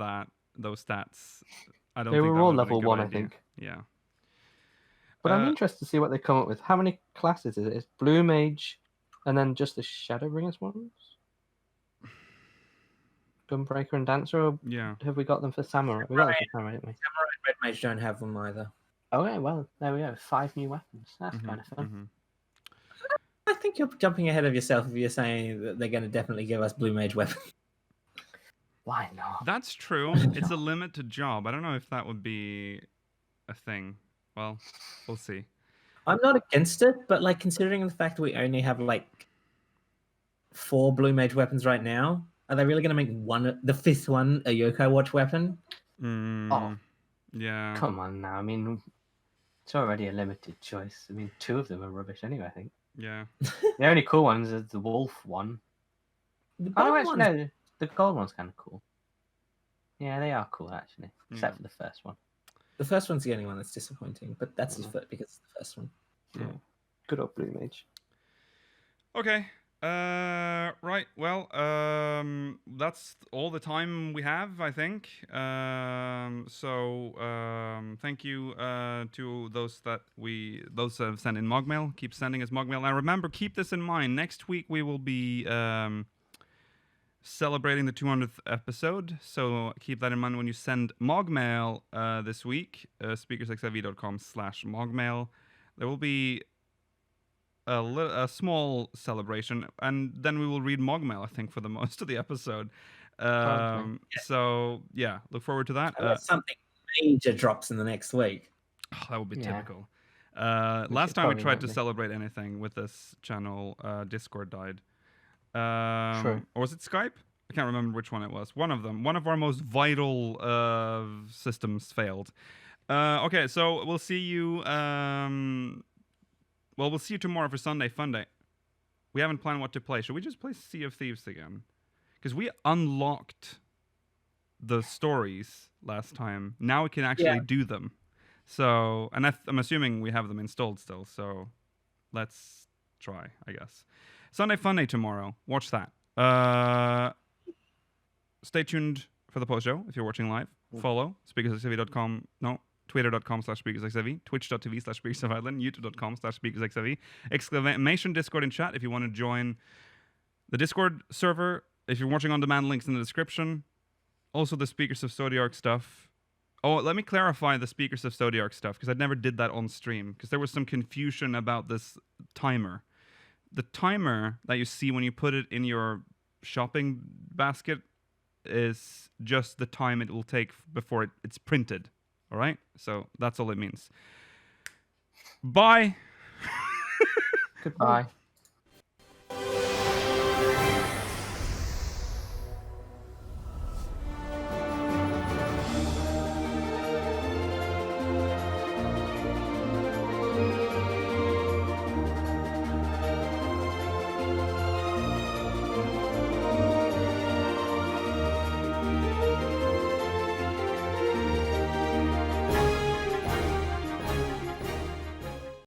Speaker 1: those stats. I don't
Speaker 3: They
Speaker 1: think
Speaker 3: were
Speaker 1: that
Speaker 3: all
Speaker 1: would have been a
Speaker 3: level
Speaker 1: good
Speaker 3: 1, I
Speaker 1: idea.
Speaker 3: think.
Speaker 1: Yeah.
Speaker 3: But I'm interested to see what they come up with. How many classes is it? It's Blue Mage and then just the Shadowbringers ones? Gunbreaker and Dancer? Or
Speaker 1: Yeah.
Speaker 3: have we got them for Samurai? We got them for Samurai, didn't we?
Speaker 4: Samurai and Red Mage don't have them either.
Speaker 3: Okay, well, there we go. 5 new weapons. That's
Speaker 1: Mhm,
Speaker 3: kind of fun.
Speaker 1: mhm.
Speaker 4: I think you're jumping ahead of yourself if you're saying that they're going to definitely give us Blue Mage weapons.
Speaker 3: Why not?
Speaker 1: That's true. It's a limited job. I don't know if that would be a thing. Well, we'll see.
Speaker 4: I'm not against it, but like considering the fact that we only have like 4 Blue Mage weapons right now, are they really going to make the 5th one a Yokai Watch weapon?
Speaker 3: Oh.
Speaker 1: Yeah.
Speaker 3: Come on now. I mean, it's already a limited choice. I mean, 2 of them are rubbish anyway, I think.
Speaker 1: Yeah.
Speaker 3: The only cool ones is the wolf one.
Speaker 4: The
Speaker 3: Oh,
Speaker 4: gold
Speaker 3: actually,
Speaker 4: ones-
Speaker 3: no, the gold one's kind of cool. Yeah, they are cool, actually. Except
Speaker 1: Yeah.
Speaker 3: for the first one.
Speaker 4: The first one's the only one that's disappointing, but that's just because it's the first one.
Speaker 3: Yeah. Good old Blue Mage.
Speaker 1: Okay. Right. Well, that's all the time we have, I think. Thank you to those that have sent in MogMail. Keep sending us MogMail. Now remember, keep this in mind. Next week we will be celebrating the 200th episode, so keep that in mind when you send MogMail this week. speakersxiv.com/MogMail. There will be a small celebration, and then we will read MogMail, I think, for the most of the episode. So yeah, look forward to that.
Speaker 4: Unless something major drops in the next week.
Speaker 1: That would be
Speaker 3: Yeah.
Speaker 1: typical. Last
Speaker 3: should
Speaker 1: time we
Speaker 3: probably
Speaker 1: tried
Speaker 3: not
Speaker 1: to
Speaker 3: be.
Speaker 1: celebrate anything with this channel, Discord died.
Speaker 3: True.
Speaker 1: Or was it Skype? I can't remember which one it was. One of them. One of our most vital systems failed. Okay, so we'll see you. We'll see you tomorrow for Sunday Fun Day. We haven't planned what to play. Should we just play Sea of Thieves again? Because we unlocked the stories last time. Now we can actually do them. So, and I'm assuming we have them installed still. So, let's try, I guess. Sunday Fun Day tomorrow. Watch that. Stay tuned for the post show if you're watching live. Follow speakersxiv.com. No. Twitter.com/SpeakersXIV, Twitch.tv/Speakers of Hydaelyn, YouTube.com/SpeakersXIV, exclamation Discord and chat if you want to join the Discord server. If you're watching on demand, links in the description. Also the Speakers of Zodiac stuff Oh, let me clarify the Speakers of Zodiac stuff, because I never did that on stream, because there was some confusion about this timer. The timer that you see when you put it in your shopping basket is just the time it will take before it's printed. All right? So that's all it means. Bye.
Speaker 3: Goodbye.